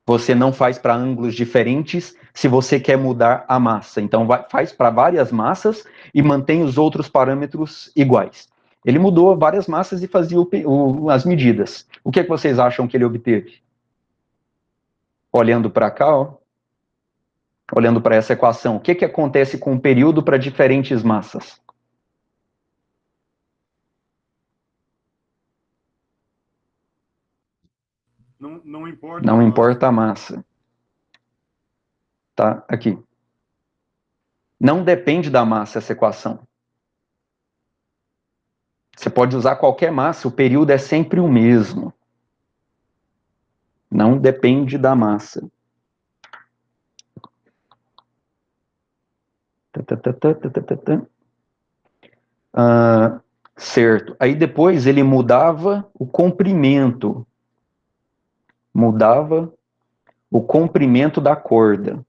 Você não faz para ângulos diferentes se você quer mudar a massa. Então, faz para várias massas e mantém os outros parâmetros iguais. Ele mudou várias massas e fazia as medidas. O que vocês acham que ele obteve? Olhando para cá, ó, olhando para essa equação, o que acontece com o período para diferentes massas? Não importa. Não importa a massa. Tá, aqui. Não depende da massa essa equação. Você pode usar qualquer massa, o período é sempre o mesmo. Não depende da massa. Certo. Aí depois ele mudava o comprimento. Mudava o comprimento da corda.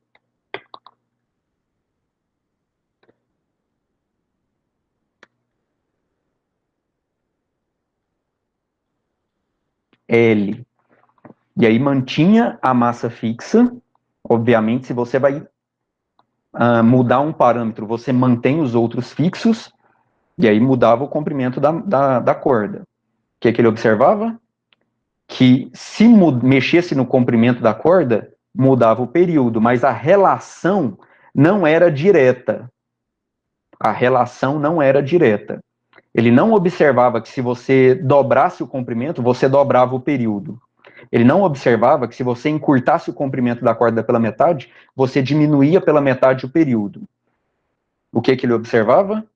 L. E aí mantinha a massa fixa. Obviamente, se você vai mudar um parâmetro, você mantém os outros fixos, e aí mudava o comprimento da corda. O que ele observava? Que se mexesse no comprimento da corda, mudava o período, mas a relação não era direta. A relação não era direta. Ele não observava que se você dobrasse o comprimento, você dobrava o período. Ele não observava que se você encurtasse o comprimento da corda pela metade, você diminuía pela metade o período. O que ele observava?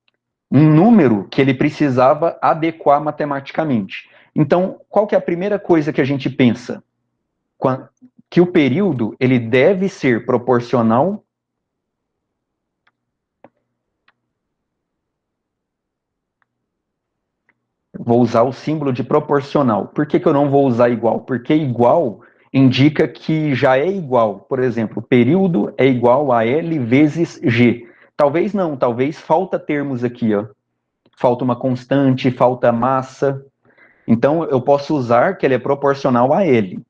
Um número que ele precisava adequar matematicamente. Então, qual que é a primeira coisa que a gente pensa? Que o período ele deve ser proporcional vou usar o símbolo de proporcional. Por que eu não vou usar igual? Porque igual indica que já é igual. Por exemplo, período é igual a L vezes G. Talvez não, talvez falta termos aqui, ó. Falta uma constante, falta massa. Então, eu posso usar que ele é proporcional a L.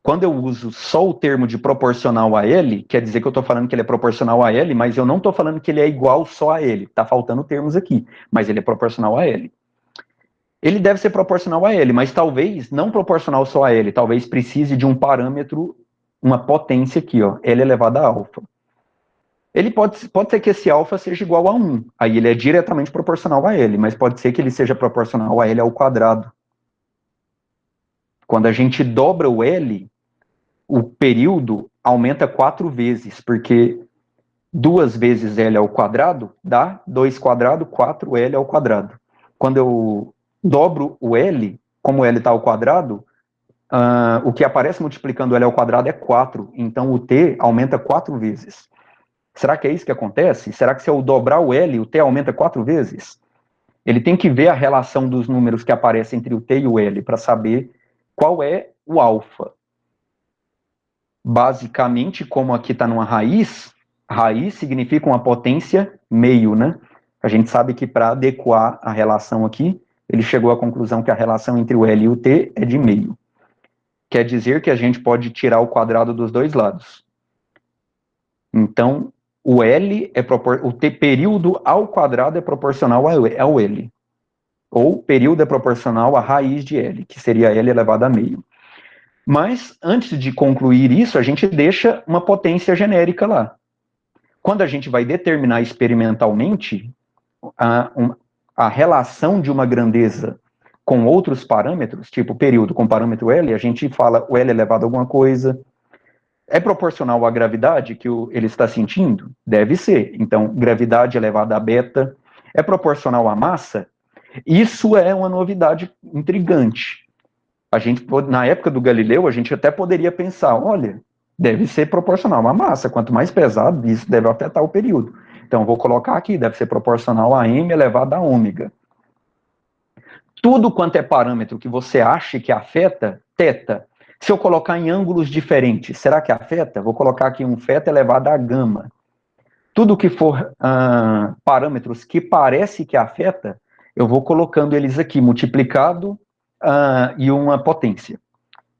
Quando eu uso só o termo de proporcional a L, quer dizer que eu estou falando que ele é proporcional a L, mas eu não estou falando que ele é igual só a L. Está faltando termos aqui, mas ele é proporcional a L. Ele deve ser proporcional a L, mas talvez não proporcional só a L, talvez precise de um parâmetro, uma potência aqui, ó, L elevado a alfa. Ele pode ser que esse alfa seja igual a 1, aí ele é diretamente proporcional a L, mas pode ser que ele seja proporcional a L ao quadrado. Quando a gente dobra o L, o período aumenta 4 vezes, porque 2 vezes L ao quadrado dá 2 quadrado, 4L ao quadrado. Quando eu dobro o L, como L está ao quadrado, o que aparece multiplicando L ao quadrado é 4, então o T aumenta 4 vezes. Será que é isso que acontece? Será que se eu dobrar o L, o T aumenta 4 vezes? Ele tem que ver a relação dos números que aparecem entre o T e o L para saber qual é o alfa. Basicamente, como aqui está numa raiz, raiz significa uma potência meio, né? A gente sabe que para adequar a relação aqui, ele chegou à conclusão que a relação entre o L e o T é de meio. Quer dizer que a gente pode tirar o quadrado dos dois lados. Então, o L é o T período ao quadrado é proporcional ao L. Ou período é proporcional à raiz de L, que seria L elevado a meio. Mas, antes de concluir isso, a gente deixa uma potência genérica lá. Quando a gente vai determinar experimentalmente a relação de uma grandeza com outros parâmetros, tipo período com parâmetro L, a gente fala o L elevado a alguma coisa. É proporcional à gravidade que ele está sentindo? Deve ser. Então, gravidade elevada a beta. É proporcional à massa? Isso é uma novidade intrigante. A gente, na época do Galileu, a gente até poderia pensar, olha, deve ser proporcional à massa. Quanto mais pesado, isso deve afetar o período. Então, vou colocar aqui, deve ser proporcional a m elevado a ômega. Tudo quanto é parâmetro que você acha que afeta, θ. Se eu colocar em ângulos diferentes, será que afeta? Vou colocar aqui um θ elevado a gama. Tudo que for parâmetros que parece que afeta, eu vou colocando eles aqui, multiplicado e uma potência.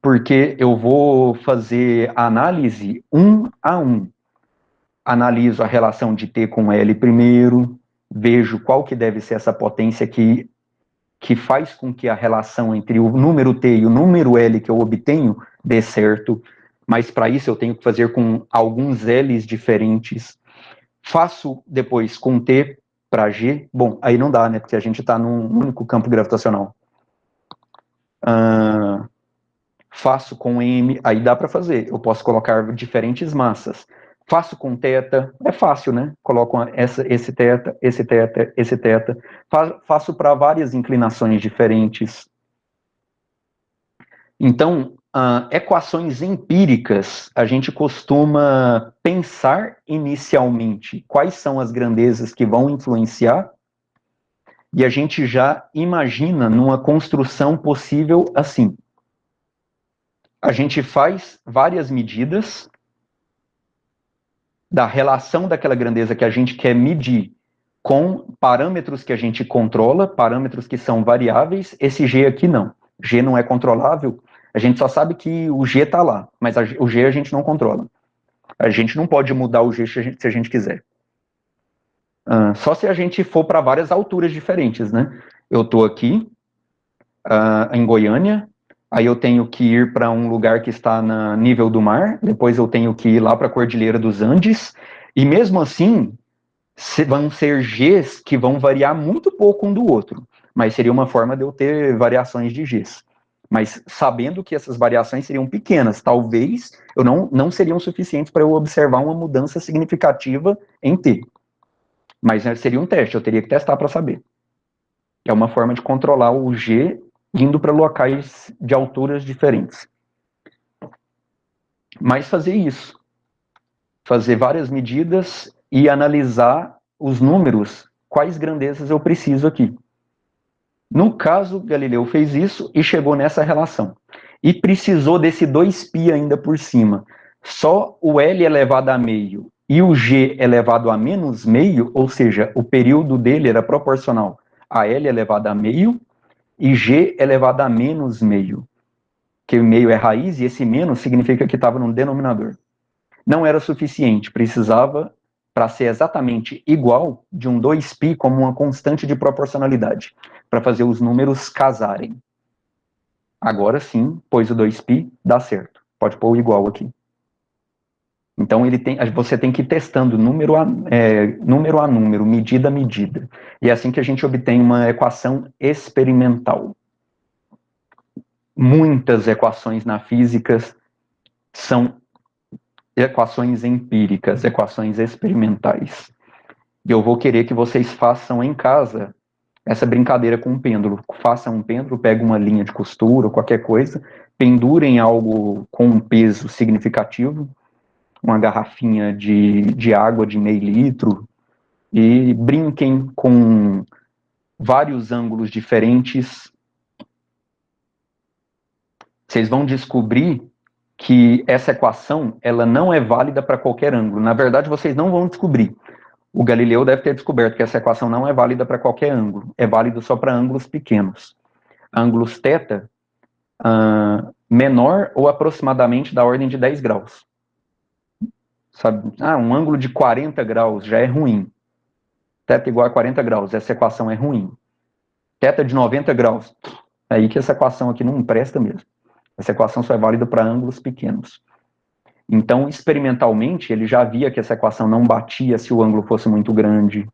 Porque eu vou fazer análise 1 a 1. Analiso a relação de T com L primeiro, vejo qual que deve ser essa potência que faz com que a relação entre o número T e o número L que eu obtenho dê certo, mas para isso eu tenho que fazer com alguns L's diferentes. Faço depois com T para G, bom, aí não dá, né, porque a gente está num único campo gravitacional. Faço com M, aí dá para fazer, eu posso colocar diferentes massas. Faço com θ, é fácil, né? Coloco esse θ, esse θ, esse θ. Faço para várias inclinações diferentes. Então, equações empíricas, a gente costuma pensar inicialmente quais são as grandezas que vão influenciar, e a gente já imagina numa construção possível assim. A gente faz várias medidas da relação daquela grandeza que a gente quer medir com parâmetros que a gente controla, parâmetros que são variáveis. Esse G aqui não. G não é controlável. A gente só sabe que o G está lá, mas o G a gente não controla. A gente não pode mudar o G se a gente quiser. Só se a gente for para várias alturas diferentes, né? Eu estou aqui, em Goiânia, aí eu tenho que ir para um lugar que está no nível do mar, depois eu tenho que ir lá para a Cordilheira dos Andes, e mesmo assim, vão ser Gs que vão variar muito pouco um do outro, mas seria uma forma de eu ter variações de Gs. Mas sabendo que essas variações seriam pequenas, talvez não seriam suficientes para eu observar uma mudança significativa em T. Mas seria um teste, eu teria que testar para saber. É uma forma de controlar o G indo para locais de alturas diferentes. Mas fazer isso, fazer várias medidas e analisar os números, quais grandezas eu preciso aqui. No caso, Galileu fez isso e chegou nessa relação. E precisou desse 2π ainda por cima. Só o L elevado a meio e o G elevado a menos meio, ou seja, o período dele era proporcional a L elevado a meio, e G elevado a menos meio, que o meio é raiz, e esse menos significa que estava no denominador. Não era suficiente, precisava, para ser exatamente igual, de um 2π como uma constante de proporcionalidade, para fazer os números casarem. Agora sim, pôs o 2π, dá certo. Pode pôr o igual aqui. Então você tem que ir testando número a número, medida a medida. E é assim que a gente obtém uma equação experimental. Muitas equações na física são equações empíricas, equações experimentais. E eu vou querer que vocês façam em casa essa brincadeira com um pêndulo. Façam um pêndulo, peguem uma linha de costura ou qualquer coisa, pendurem algo com um peso significativo, uma garrafinha de água de meio litro e brinquem com vários ângulos diferentes. Vocês vão descobrir que essa equação ela não é válida para qualquer ângulo. Na verdade, vocês não vão descobrir. O Galileu deve ter descoberto que essa equação não é válida para qualquer ângulo. É válido só para ângulos pequenos. Ângulos θ menor ou aproximadamente da ordem de 10 graus. Sabe? Um ângulo de 40 graus já é ruim. Θ igual a 40 graus, essa equação é ruim. Θ de 90 graus, aí que essa equação aqui não presta mesmo. Essa equação só é válida para ângulos pequenos. Então, experimentalmente, ele já via que essa equação não batia se o ângulo fosse muito grande.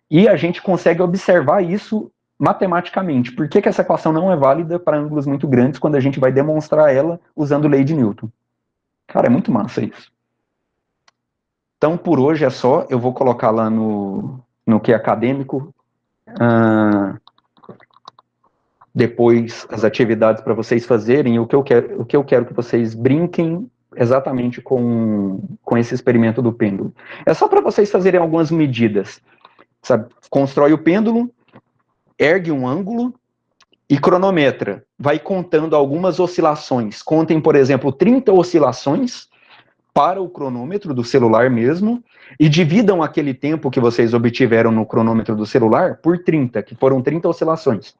E a gente consegue observar isso matematicamente. Por que essa equação não é válida para ângulos muito grandes quando a gente vai demonstrar ela usando lei de Newton? Cara, é muito massa isso. Então, por hoje é só. Eu vou colocar lá no que é acadêmico. Depois, as atividades para vocês fazerem. O que eu quero que vocês brinquem exatamente com esse experimento do pêndulo. É só para vocês fazerem algumas medidas. Sabe? Constrói o pêndulo, ergue um ângulo e cronometra. Vai contando algumas oscilações. Contem, por exemplo, 30 oscilações para o cronômetro do celular mesmo e dividam aquele tempo que vocês obtiveram no cronômetro do celular por 30, que foram 30 oscilações.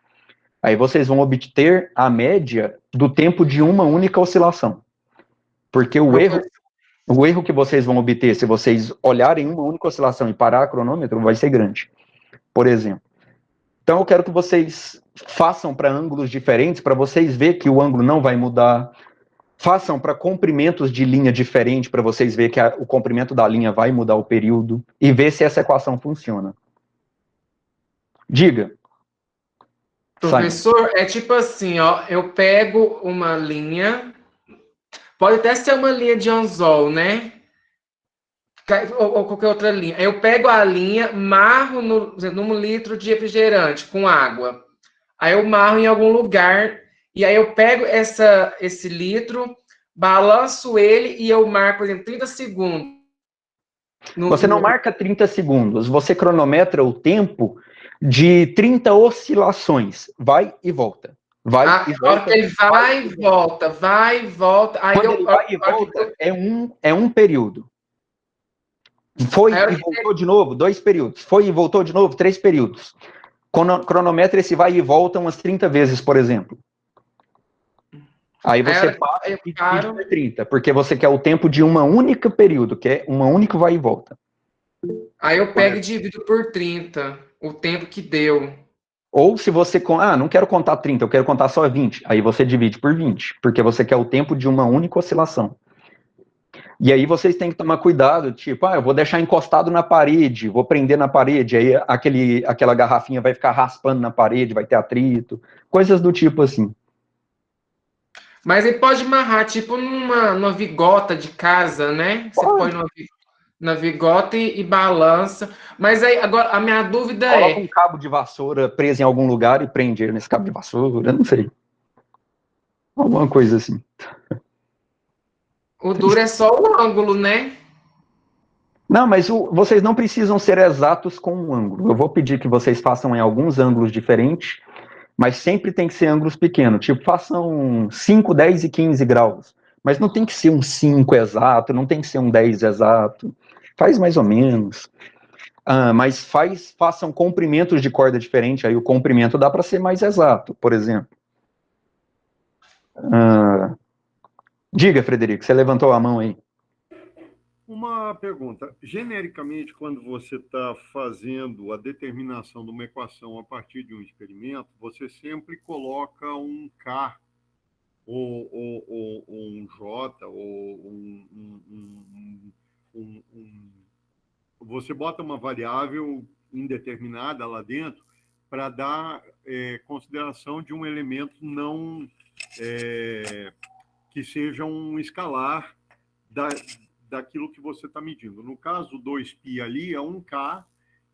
Aí vocês vão obter a média do tempo de uma única oscilação. Porque o erro que vocês vão obter, se vocês olharem uma única oscilação e parar o cronômetro, vai ser grande. Por exemplo. Então eu quero que vocês façam para ângulos diferentes, para vocês verem que o ângulo não vai mudar. Façam para comprimentos de linha diferentes, para vocês verem que o comprimento da linha vai mudar o período, e ver se essa equação funciona. Diga. Professor, é tipo assim, ó, eu pego uma linha, pode até ser uma linha de anzol, né? Ou qualquer outra linha. Eu pego a linha, marro num litro de refrigerante com água. Aí eu marro em algum lugar, e aí eu pego esse litro, balanço ele e eu marco, por exemplo, 30 segundos. Você não marca 30 segundos, você cronometra o tempo de 30 oscilações. Vai e volta. Vai e volta. A hora que ele vai e volta, vai e volta. Aí quando ele vai e volta, é um período. Foi e voltou de novo, 2 períodos. Foi e voltou de novo, 3 períodos. Cronometra esse vai e volta umas 30 vezes, por exemplo. Aí você para e divide por 30, porque você quer o tempo de uma única período, que é uma única vai e volta. Aí eu pego e divido por 30, o tempo que deu. Ou se você... não quero contar 30, eu quero contar só 20. Aí você divide por 20, porque você quer o tempo de uma única oscilação. E aí vocês têm que tomar cuidado, tipo, eu vou deixar encostado na parede, vou prender na parede, aí aquela garrafinha vai ficar raspando na parede, vai ter atrito, coisas do tipo assim. Mas ele pode amarrar, tipo, numa vigota de casa, né? Você põe na vigota e balança. Mas aí, agora, a minha dúvida Coloca um cabo de vassoura preso em algum lugar e prende ele nesse cabo de vassoura, não sei. Alguma coisa assim. O duro é só o ângulo, né? Não, mas vocês não precisam ser exatos com um ângulo. Eu vou pedir que vocês façam em alguns ângulos diferentes, mas sempre tem que ser ângulos pequenos. Tipo, façam 5, 10 e 15 graus. Mas não tem que ser um 5 exato, não tem que ser um 10 exato. Faz mais ou menos. Mas façam comprimentos de corda diferente, aí o comprimento dá para ser mais exato, por exemplo. Diga, Frederico, você levantou a mão aí. Uma pergunta. Genericamente, quando você está fazendo a determinação de uma equação a partir de um experimento, você sempre coloca um K, ou um J, ou você bota uma variável indeterminada lá dentro para dar consideração de um elemento não que seja um escalar daquilo que você está medindo. No caso, 2π ali é um K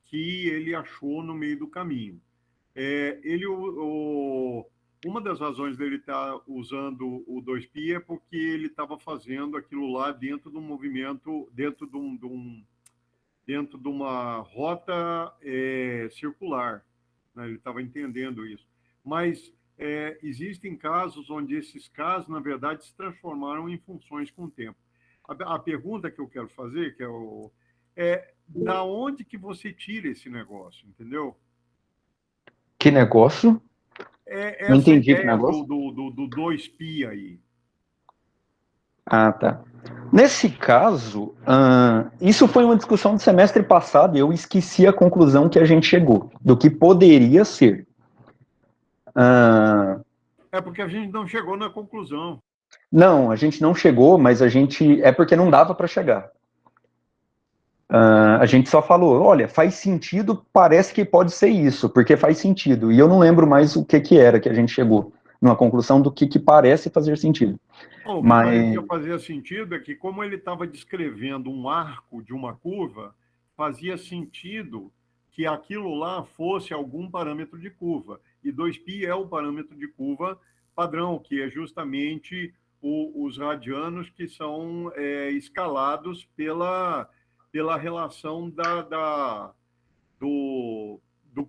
que ele achou no meio do caminho. uma das razões dele estar usando o 2π é porque ele estava fazendo aquilo lá dentro de um movimento, dentro de uma rota circular, né? Ele estava entendendo isso. Mas existem casos onde esses casos, na verdade, se transformaram em funções com o tempo. A pergunta que eu quero fazer, da onde que você tira esse negócio, entendeu? Que negócio? Não Essa entendi que ideia negócio. do 2π aí. Ah, tá. Nesse caso, isso foi uma discussão do semestre passado e eu esqueci a conclusão que a gente chegou, do que poderia ser. É porque a gente não chegou na conclusão. Não, a gente não chegou, mas é porque não dava para chegar. A gente só falou, olha, faz sentido, parece que pode ser isso, porque faz sentido. E eu não lembro mais o que era que a gente chegou, numa conclusão do que parece fazer sentido. O que parecia fazer sentido é que, como ele estava descrevendo um arco de uma curva, fazia sentido que aquilo lá fosse algum parâmetro de curva. E 2π é o parâmetro de curva padrão, que é justamente os radianos que são escalados pela relação do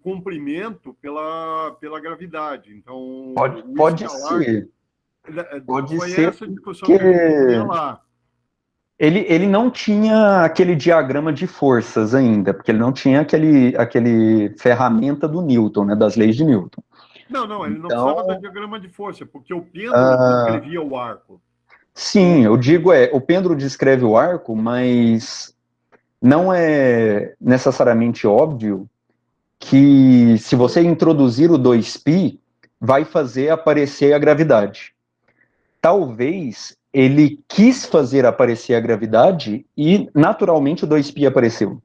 comprimento pela gravidade. Então, pode ser. Pode foi ser essa discussão que a gente tinha lá. Ele não tinha aquele diagrama de forças ainda, porque ele não tinha aquele ferramenta do Newton, né, das leis de Newton. Não, ele não precisava do diagrama de força, porque o pêndulo descrevia o arco. Sim, eu digo o pêndulo descreve o arco, mas não é necessariamente óbvio que se você introduzir o 2π, vai fazer aparecer a gravidade. Talvez ele quis fazer aparecer a gravidade e, naturalmente, o 2π apareceu.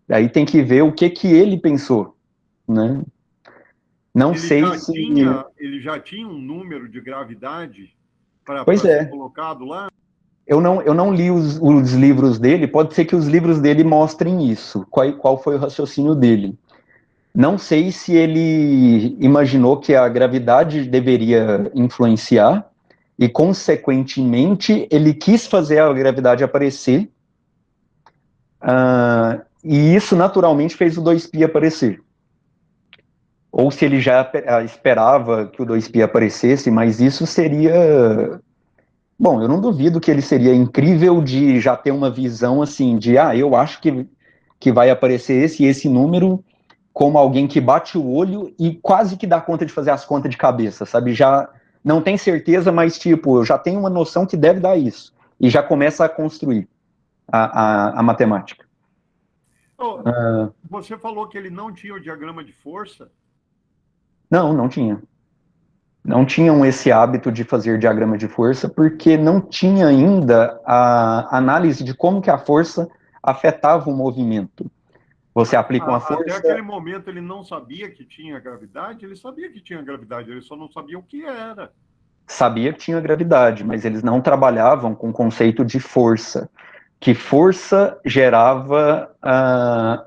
Aí tem que ver o que ele pensou, né? Não sei se... Ele já tinha um número de gravidade para ser colocado lá? Eu não li os livros dele, pode ser que os livros dele mostrem isso, qual foi o raciocínio dele. Não sei se ele imaginou que a gravidade deveria influenciar e, consequentemente, ele quis fazer a gravidade aparecer, e isso naturalmente fez o 2π aparecer. Ou se ele já esperava que o 2π aparecesse, mas isso seria... Bom, eu não duvido que ele seria incrível de já ter uma visão assim, de, eu acho que vai aparecer esse número, como alguém que bate o olho e quase que dá conta de fazer as contas de cabeça, sabe? Já não tem certeza, mas, tipo, eu já tenho uma noção que deve dar isso. E já começa a construir a matemática. Você falou que ele não tinha o diagrama de força? Não tinha. Não tinham esse hábito de fazer diagrama de força, porque não tinha ainda a análise de como que a força afetava o movimento. Você aplica uma força... Até aquele momento ele não sabia que tinha gravidade? Ele sabia que tinha gravidade, ele só não sabia o que era. Sabia que tinha gravidade, mas eles não trabalhavam com o conceito de força. Que força gerava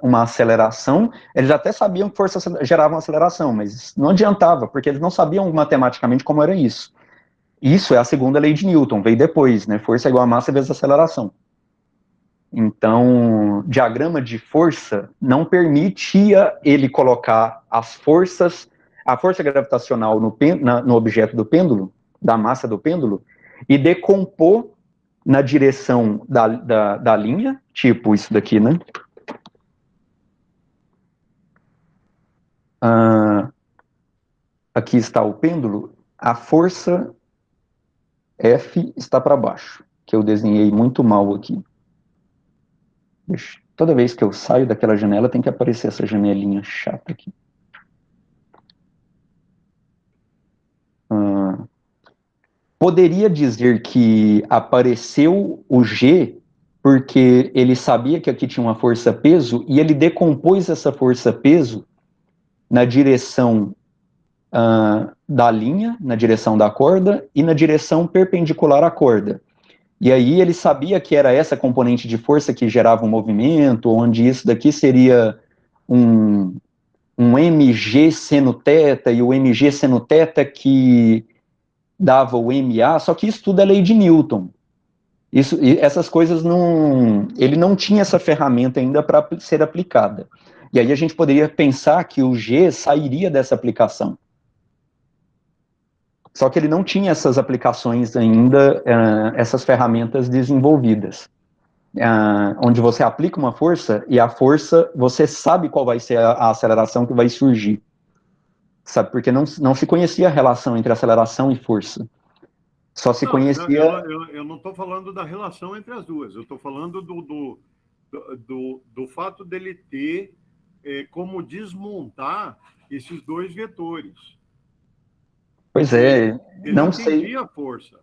uma aceleração. Eles até sabiam que força gerava uma aceleração, mas não adiantava, porque eles não sabiam matematicamente como era isso. Isso é a segunda lei de Newton, veio depois, né? Força é igual a massa vezes aceleração. Então, diagrama de força não permitia ele colocar as forças, a força gravitacional no objeto do pêndulo, da massa do pêndulo, e decompor na direção da linha, tipo isso daqui, né? Aqui está o pêndulo, a força F está para baixo, que eu desenhei muito mal aqui. Toda vez que eu saio daquela janela, tem que aparecer essa janelinha chata aqui. Poderia dizer que apareceu o G porque ele sabia que aqui tinha uma força-peso e ele decompôs essa força-peso na direção da linha, na direção da corda e na direção perpendicular à corda. E aí ele sabia que era essa componente de força que gerava um movimento, onde isso daqui seria um um mg seno θ e o mg seno θ que dava o ma, só que isso tudo é lei de Newton. Essas coisas ele não tinha essa ferramenta ainda para ser aplicada. E aí a gente poderia pensar que o G sairia dessa aplicação. Só que ele não tinha essas aplicações ainda, essas ferramentas desenvolvidas. Onde você aplica uma força, e a força, você sabe qual vai ser a aceleração que vai surgir. Sabe? Porque não se conhecia a relação entre aceleração e força. Só se conhecia... Eu não estou falando da relação entre as duas. Eu estou falando do fato dele ter como desmontar esses dois vetores. Pois é, ele não entendia sei. Força.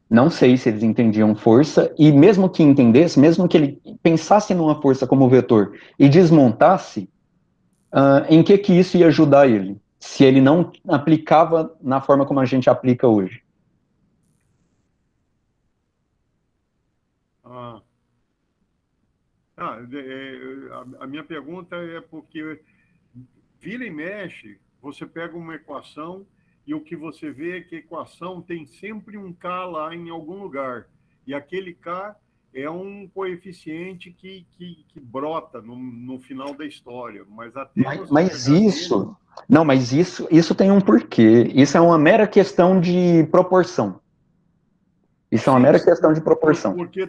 Não sei se eles entendiam força, e mesmo que entendesse, mesmo que ele pensasse numa força como vetor e desmontasse, em que isso ia ajudar ele? Se ele não aplicava na forma como a gente aplica hoje. A minha pergunta é porque vira e mexe, você pega uma equação e o que você vê é que a equação tem sempre um K lá em algum lugar. E aquele K é um coeficiente que brota no final da história. Mas até mas isso... Não, mas isso tem um porquê. Isso é uma mera questão de proporção. Isso é uma mera questão de proporção. Porque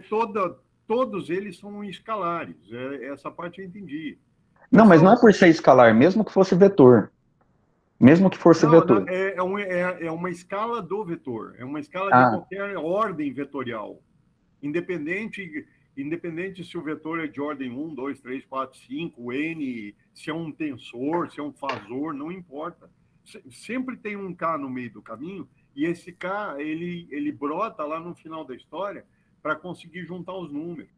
todos eles são escalares. Essa parte eu entendi. Não, mas não é por ser escalar, mesmo que fosse vetor. Mesmo que fosse vetor. É uma escala do vetor. É uma escala de qualquer ordem vetorial. Independente se o vetor é de ordem 1, 2, 3, 4, 5, N, se é um tensor, se é um fasor, não importa. Sempre tem um K no meio do caminho, e esse K, ele brota lá no final da história para conseguir juntar os números.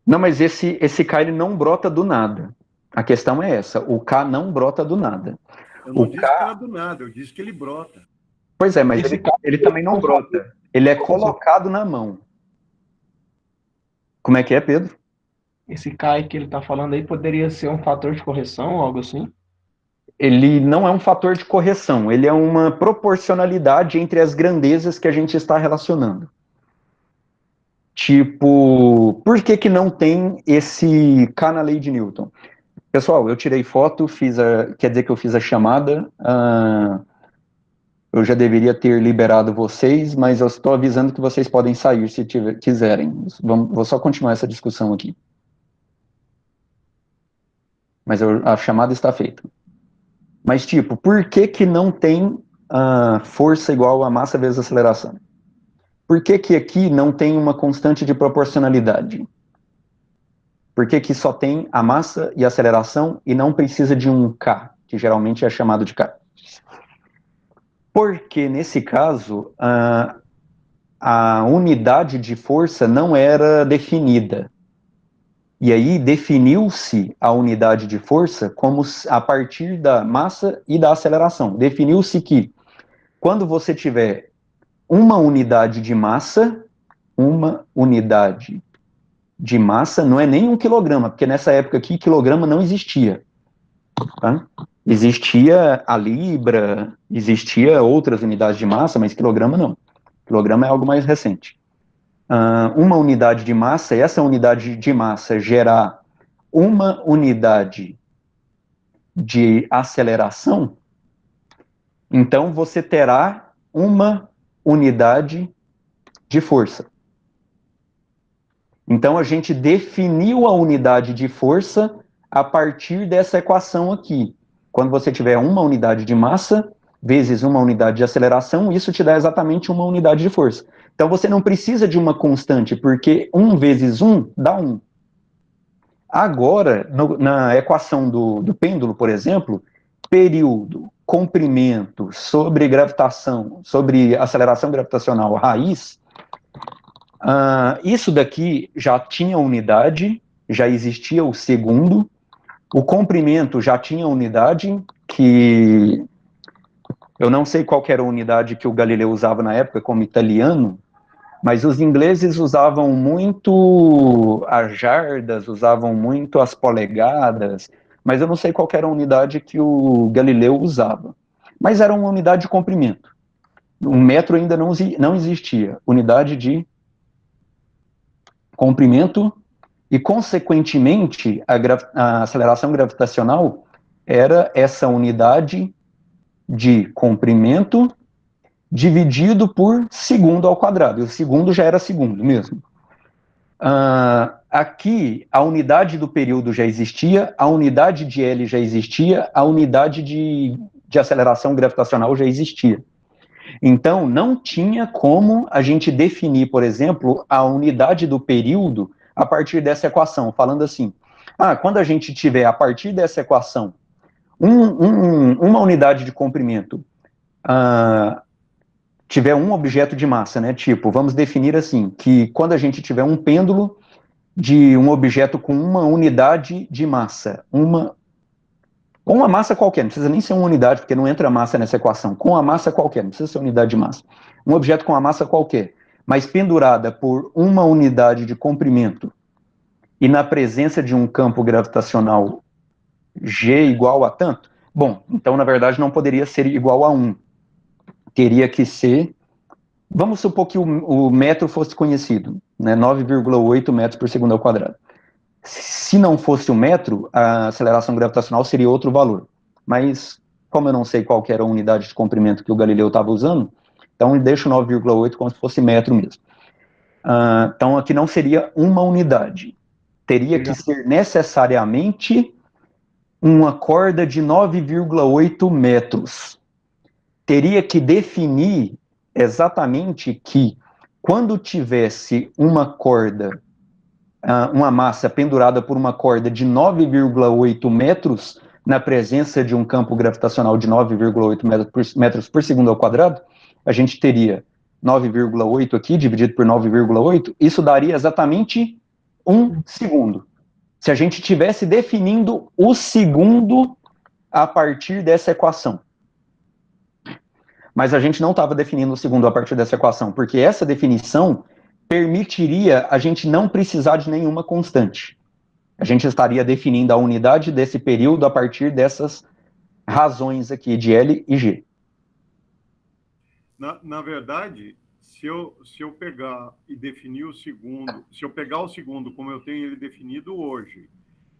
Não, mas esse K ele não brota do nada. A questão é essa, o K não brota do nada. Eu não disse que era do nada, eu disse que ele brota. Pois é, mas ele também não brota. Ele é colocado na mão. Como é que é, Pedro? Esse K que ele está falando aí poderia ser um fator de correção ou algo assim? Ele não é um fator de correção, ele é uma proporcionalidade entre as grandezas que a gente está relacionando. Tipo, por que não tem esse K na lei de Newton? Pessoal, eu tirei foto, quer dizer que eu fiz a chamada, eu já deveria ter liberado vocês, mas eu estou avisando que vocês podem sair se quiserem. Vou só continuar essa discussão aqui. Mas a chamada está feita. Mas, tipo, por que não tem força igual a massa vezes aceleração? Por que aqui não tem uma constante de proporcionalidade? Por que só tem a massa e a aceleração e não precisa de um K, que geralmente é chamado de K? Porque, nesse caso, a unidade de força não era definida. E aí definiu-se a unidade de força como a partir da massa e da aceleração. Definiu-se que quando você tiver uma unidade de massa não é nem 1 quilograma, porque nessa época aqui quilograma não existia. Tá? Existia a libra, existia outras unidades de massa, mas quilograma não. Quilograma é algo mais recente. Uma unidade de massa, e essa unidade de massa gerar uma unidade de aceleração, então você terá uma unidade de força. Então a gente definiu a unidade de força a partir dessa equação aqui. Quando você tiver uma unidade de massa vezes uma unidade de aceleração, isso te dá exatamente uma unidade de força. Então você não precisa de uma constante, porque 1 vezes 1 dá 1. Agora, na equação do pêndulo, por exemplo, período, comprimento, sobre gravitação, sobre aceleração gravitacional, raiz, isso daqui já tinha unidade, já existia o segundo, o comprimento já tinha unidade, que eu não sei qual era a unidade que o Galileu usava na época como italiano, mas os ingleses usavam muito as jardas, usavam muito as polegadas, mas eu não sei qual era a unidade que o Galileu usava. Mas era uma unidade de comprimento. Um metro ainda não existia. Unidade de comprimento e, consequentemente, a aceleração gravitacional era essa unidade de comprimento dividido por segundo ao quadrado. E o segundo já era segundo mesmo. Aqui, a unidade do período já existia, a unidade de L já existia, a unidade de aceleração gravitacional já existia. Então, não tinha como a gente definir, por exemplo, a unidade do período a partir dessa equação, falando assim, quando a gente tiver, a partir dessa equação, uma unidade de comprimento, tiver um objeto de massa, né? Tipo, vamos definir assim, que quando a gente tiver um pêndulo de um objeto com uma unidade de massa, uma massa qualquer, não precisa nem ser uma unidade, porque não entra massa nessa equação, com a massa qualquer, não precisa ser unidade de massa, um objeto com a massa qualquer, mas pendurada por uma unidade de comprimento, e na presença de um campo gravitacional G igual a tanto, bom, então na verdade não poderia ser igual a 1, teria que ser, vamos supor que o metro fosse conhecido, né, 9,8 metros por segundo ao quadrado. Se não fosse o metro, a aceleração gravitacional seria outro valor. Mas, como eu não sei qual que era a unidade de comprimento que o Galileu estava usando, então eu deixo 9,8 como se fosse metro mesmo. Então, aqui não seria uma unidade. Teria que ser necessariamente uma corda de 9,8 metros. Teria que definir exatamente que, quando tivesse uma corda, uma massa pendurada por uma corda de 9,8 metros, na presença de um campo gravitacional de 9,8 metros por segundo ao quadrado, a gente teria 9,8 aqui, dividido por 9,8, isso daria exatamente 1 segundo. Se a gente estivesse definindo o segundo a partir dessa equação. Mas a gente não estava definindo o segundo a partir dessa equação, porque essa definição permitiria a gente não precisar de nenhuma constante. A gente estaria definindo a unidade desse período a partir dessas razões aqui de L e G. Na verdade, se eu pegar e definir o segundo, se eu pegar o segundo como eu tenho ele definido hoje,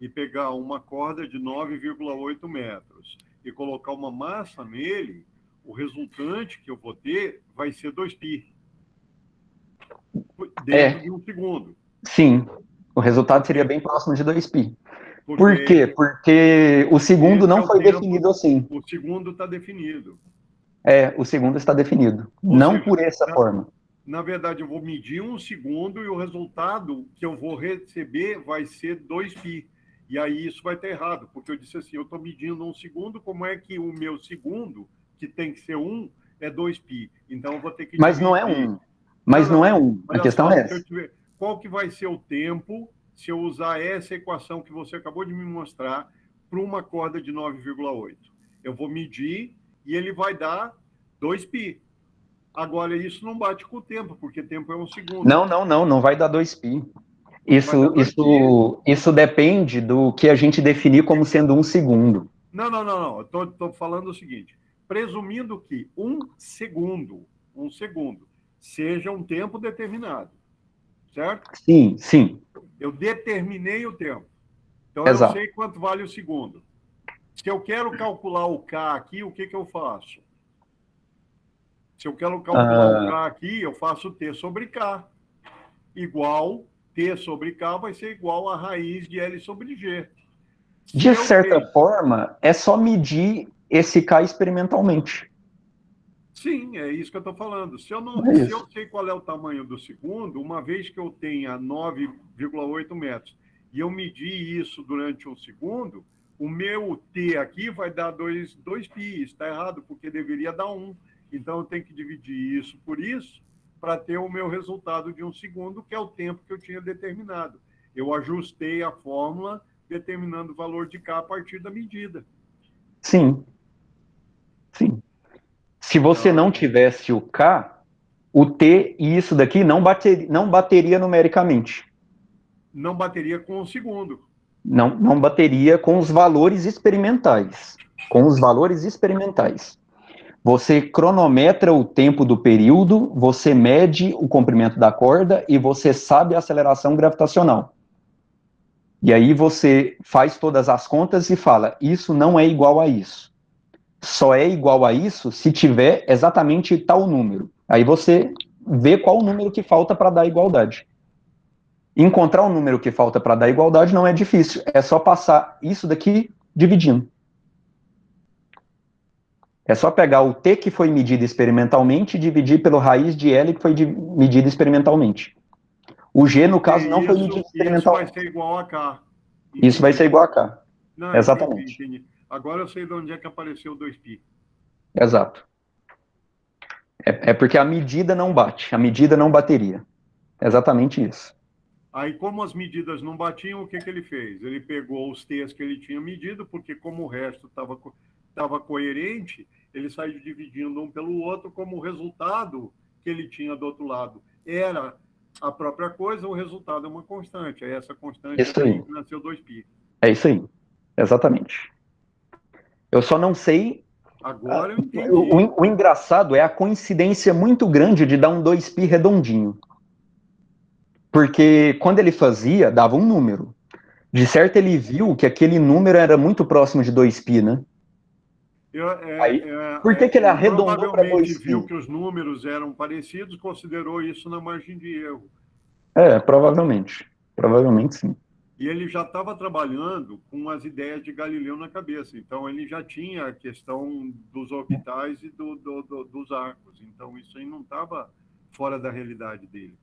e pegar uma corda de 9,8 metros e colocar uma massa nele, o resultante que eu vou ter vai ser 2π. Dentro de um segundo. Sim, o resultado seria bem próximo de 2π. Por quê? Porque o segundo não foi definido assim. O segundo está definido. O segundo está definido. Não por essa forma. Na verdade, eu vou medir um segundo e o resultado que eu vou receber vai ser 2π. E aí isso vai estar errado, porque eu disse assim, eu estou medindo um segundo, como é que o meu segundo, que tem que ser 1, é 2π? Então eu vou ter que Mas dividir. não é 1. Mas não é 1. A questão é essa. Qual que vai ser o tempo se eu usar essa equação que você acabou de me mostrar para uma corda de 9,8? Eu vou medir e ele vai dar 2π. Agora, isso não bate com o tempo, porque tempo é um segundo. Não vai dar 2π. Isso depende do que a gente definir como sendo um segundo. Não. Estou falando o seguinte. Presumindo que um segundo seja um tempo determinado, certo? Sim. Eu determinei o tempo. Então, Exato. Eu sei quanto vale o segundo. Se eu quero calcular o K aqui, o que eu faço? Se eu quero calcular o K aqui, eu faço T sobre K. Igual, T sobre K vai ser igual a raiz de L sobre G. De certa forma, é só medir esse K experimentalmente. Sim, é isso que eu estou falando. Se eu sei qual é o tamanho do segundo, uma vez que eu tenha 9,8 metros e eu medir isso durante um segundo, o meu T aqui vai dar 2π. Está errado, porque deveria dar 1. Então, eu tenho que dividir isso por isso para ter o meu resultado de um segundo, que é o tempo que eu tinha determinado. Eu ajustei a fórmula determinando o valor de K a partir da medida. Sim. Se você não tivesse o K, o T e isso daqui não bateria numericamente. Não bateria com o segundo. Não bateria com os valores experimentais. Com os valores experimentais. Você cronometra o tempo do período, você mede o comprimento da corda e você sabe a aceleração gravitacional. E aí você faz todas as contas e fala, isso não é igual a isso. Só é igual a isso se tiver exatamente tal número. Aí você vê qual o número que falta para dar igualdade. Encontrar o número que falta para dar igualdade não é difícil, é só passar isso daqui dividindo. É só pegar o T que foi medido experimentalmente e dividir pelo raiz de L que foi medido experimentalmente. O G, no caso, não foi medido experimentalmente. Isso vai ser igual a K. Entendi. Isso vai ser igual a K. Não, exatamente. Entendi. Agora eu sei de onde é que apareceu o 2π. Exato. É porque a medida não bate, a medida não bateria. É exatamente isso. Aí, como as medidas não batiam, o que ele fez? Ele pegou os T's que ele tinha medido, porque como o resto estava coerente, ele saiu dividindo um pelo outro, como o resultado que ele tinha do outro lado era a própria coisa, o resultado é uma constante. Aí essa constante isso aí. nasceu 2π. É isso aí, exatamente. Eu só não sei... Agora eu entendi. O engraçado é a coincidência muito grande de dar um 2π redondinho. Porque quando ele fazia, dava um número. De certo, ele viu que aquele número era muito próximo de 2π, né? Por que ele arredondou para 2π? Provavelmente viu que os números eram parecidos, considerou isso na margem de erro. Provavelmente. Provavelmente sim. E ele já estava trabalhando com as ideias de Galileu na cabeça. Então, ele já tinha a questão dos orbitais e dos arcos. Então, isso aí não estava fora da realidade dele.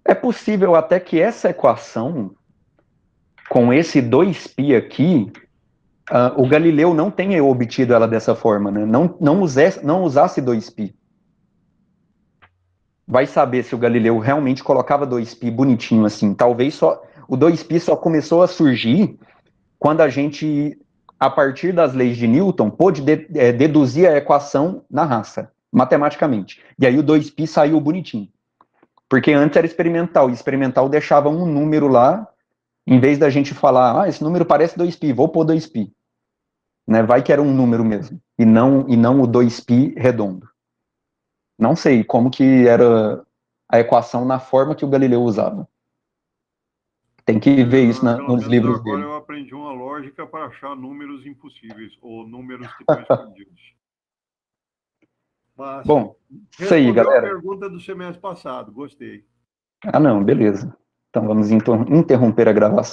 É possível até que essa equação, com esse 2π aqui, o Galileu não tenha obtido ela dessa forma, né? Não usasse 2π. Vai saber se o Galileu realmente colocava 2π bonitinho assim. Talvez só o 2π só começou a surgir quando a gente, a partir das leis de Newton, pôde deduzir a equação na raça, matematicamente. E aí o 2π saiu bonitinho. Porque antes era experimental, e experimental deixava um número lá, em vez da gente falar, esse número parece 2π, vou pôr 2π. Né? Vai que era um número mesmo, e não o 2π redondo. Não sei como que era a equação na forma que o Galileu usava. Tem que ver isso nos livros dele. Agora eu aprendi uma lógica para achar números impossíveis, ou números que estão escondidos. Mas, bom, isso aí, galera. Respondeu a pergunta do semestre passado, gostei. Não, beleza. Então vamos interromper a gravação.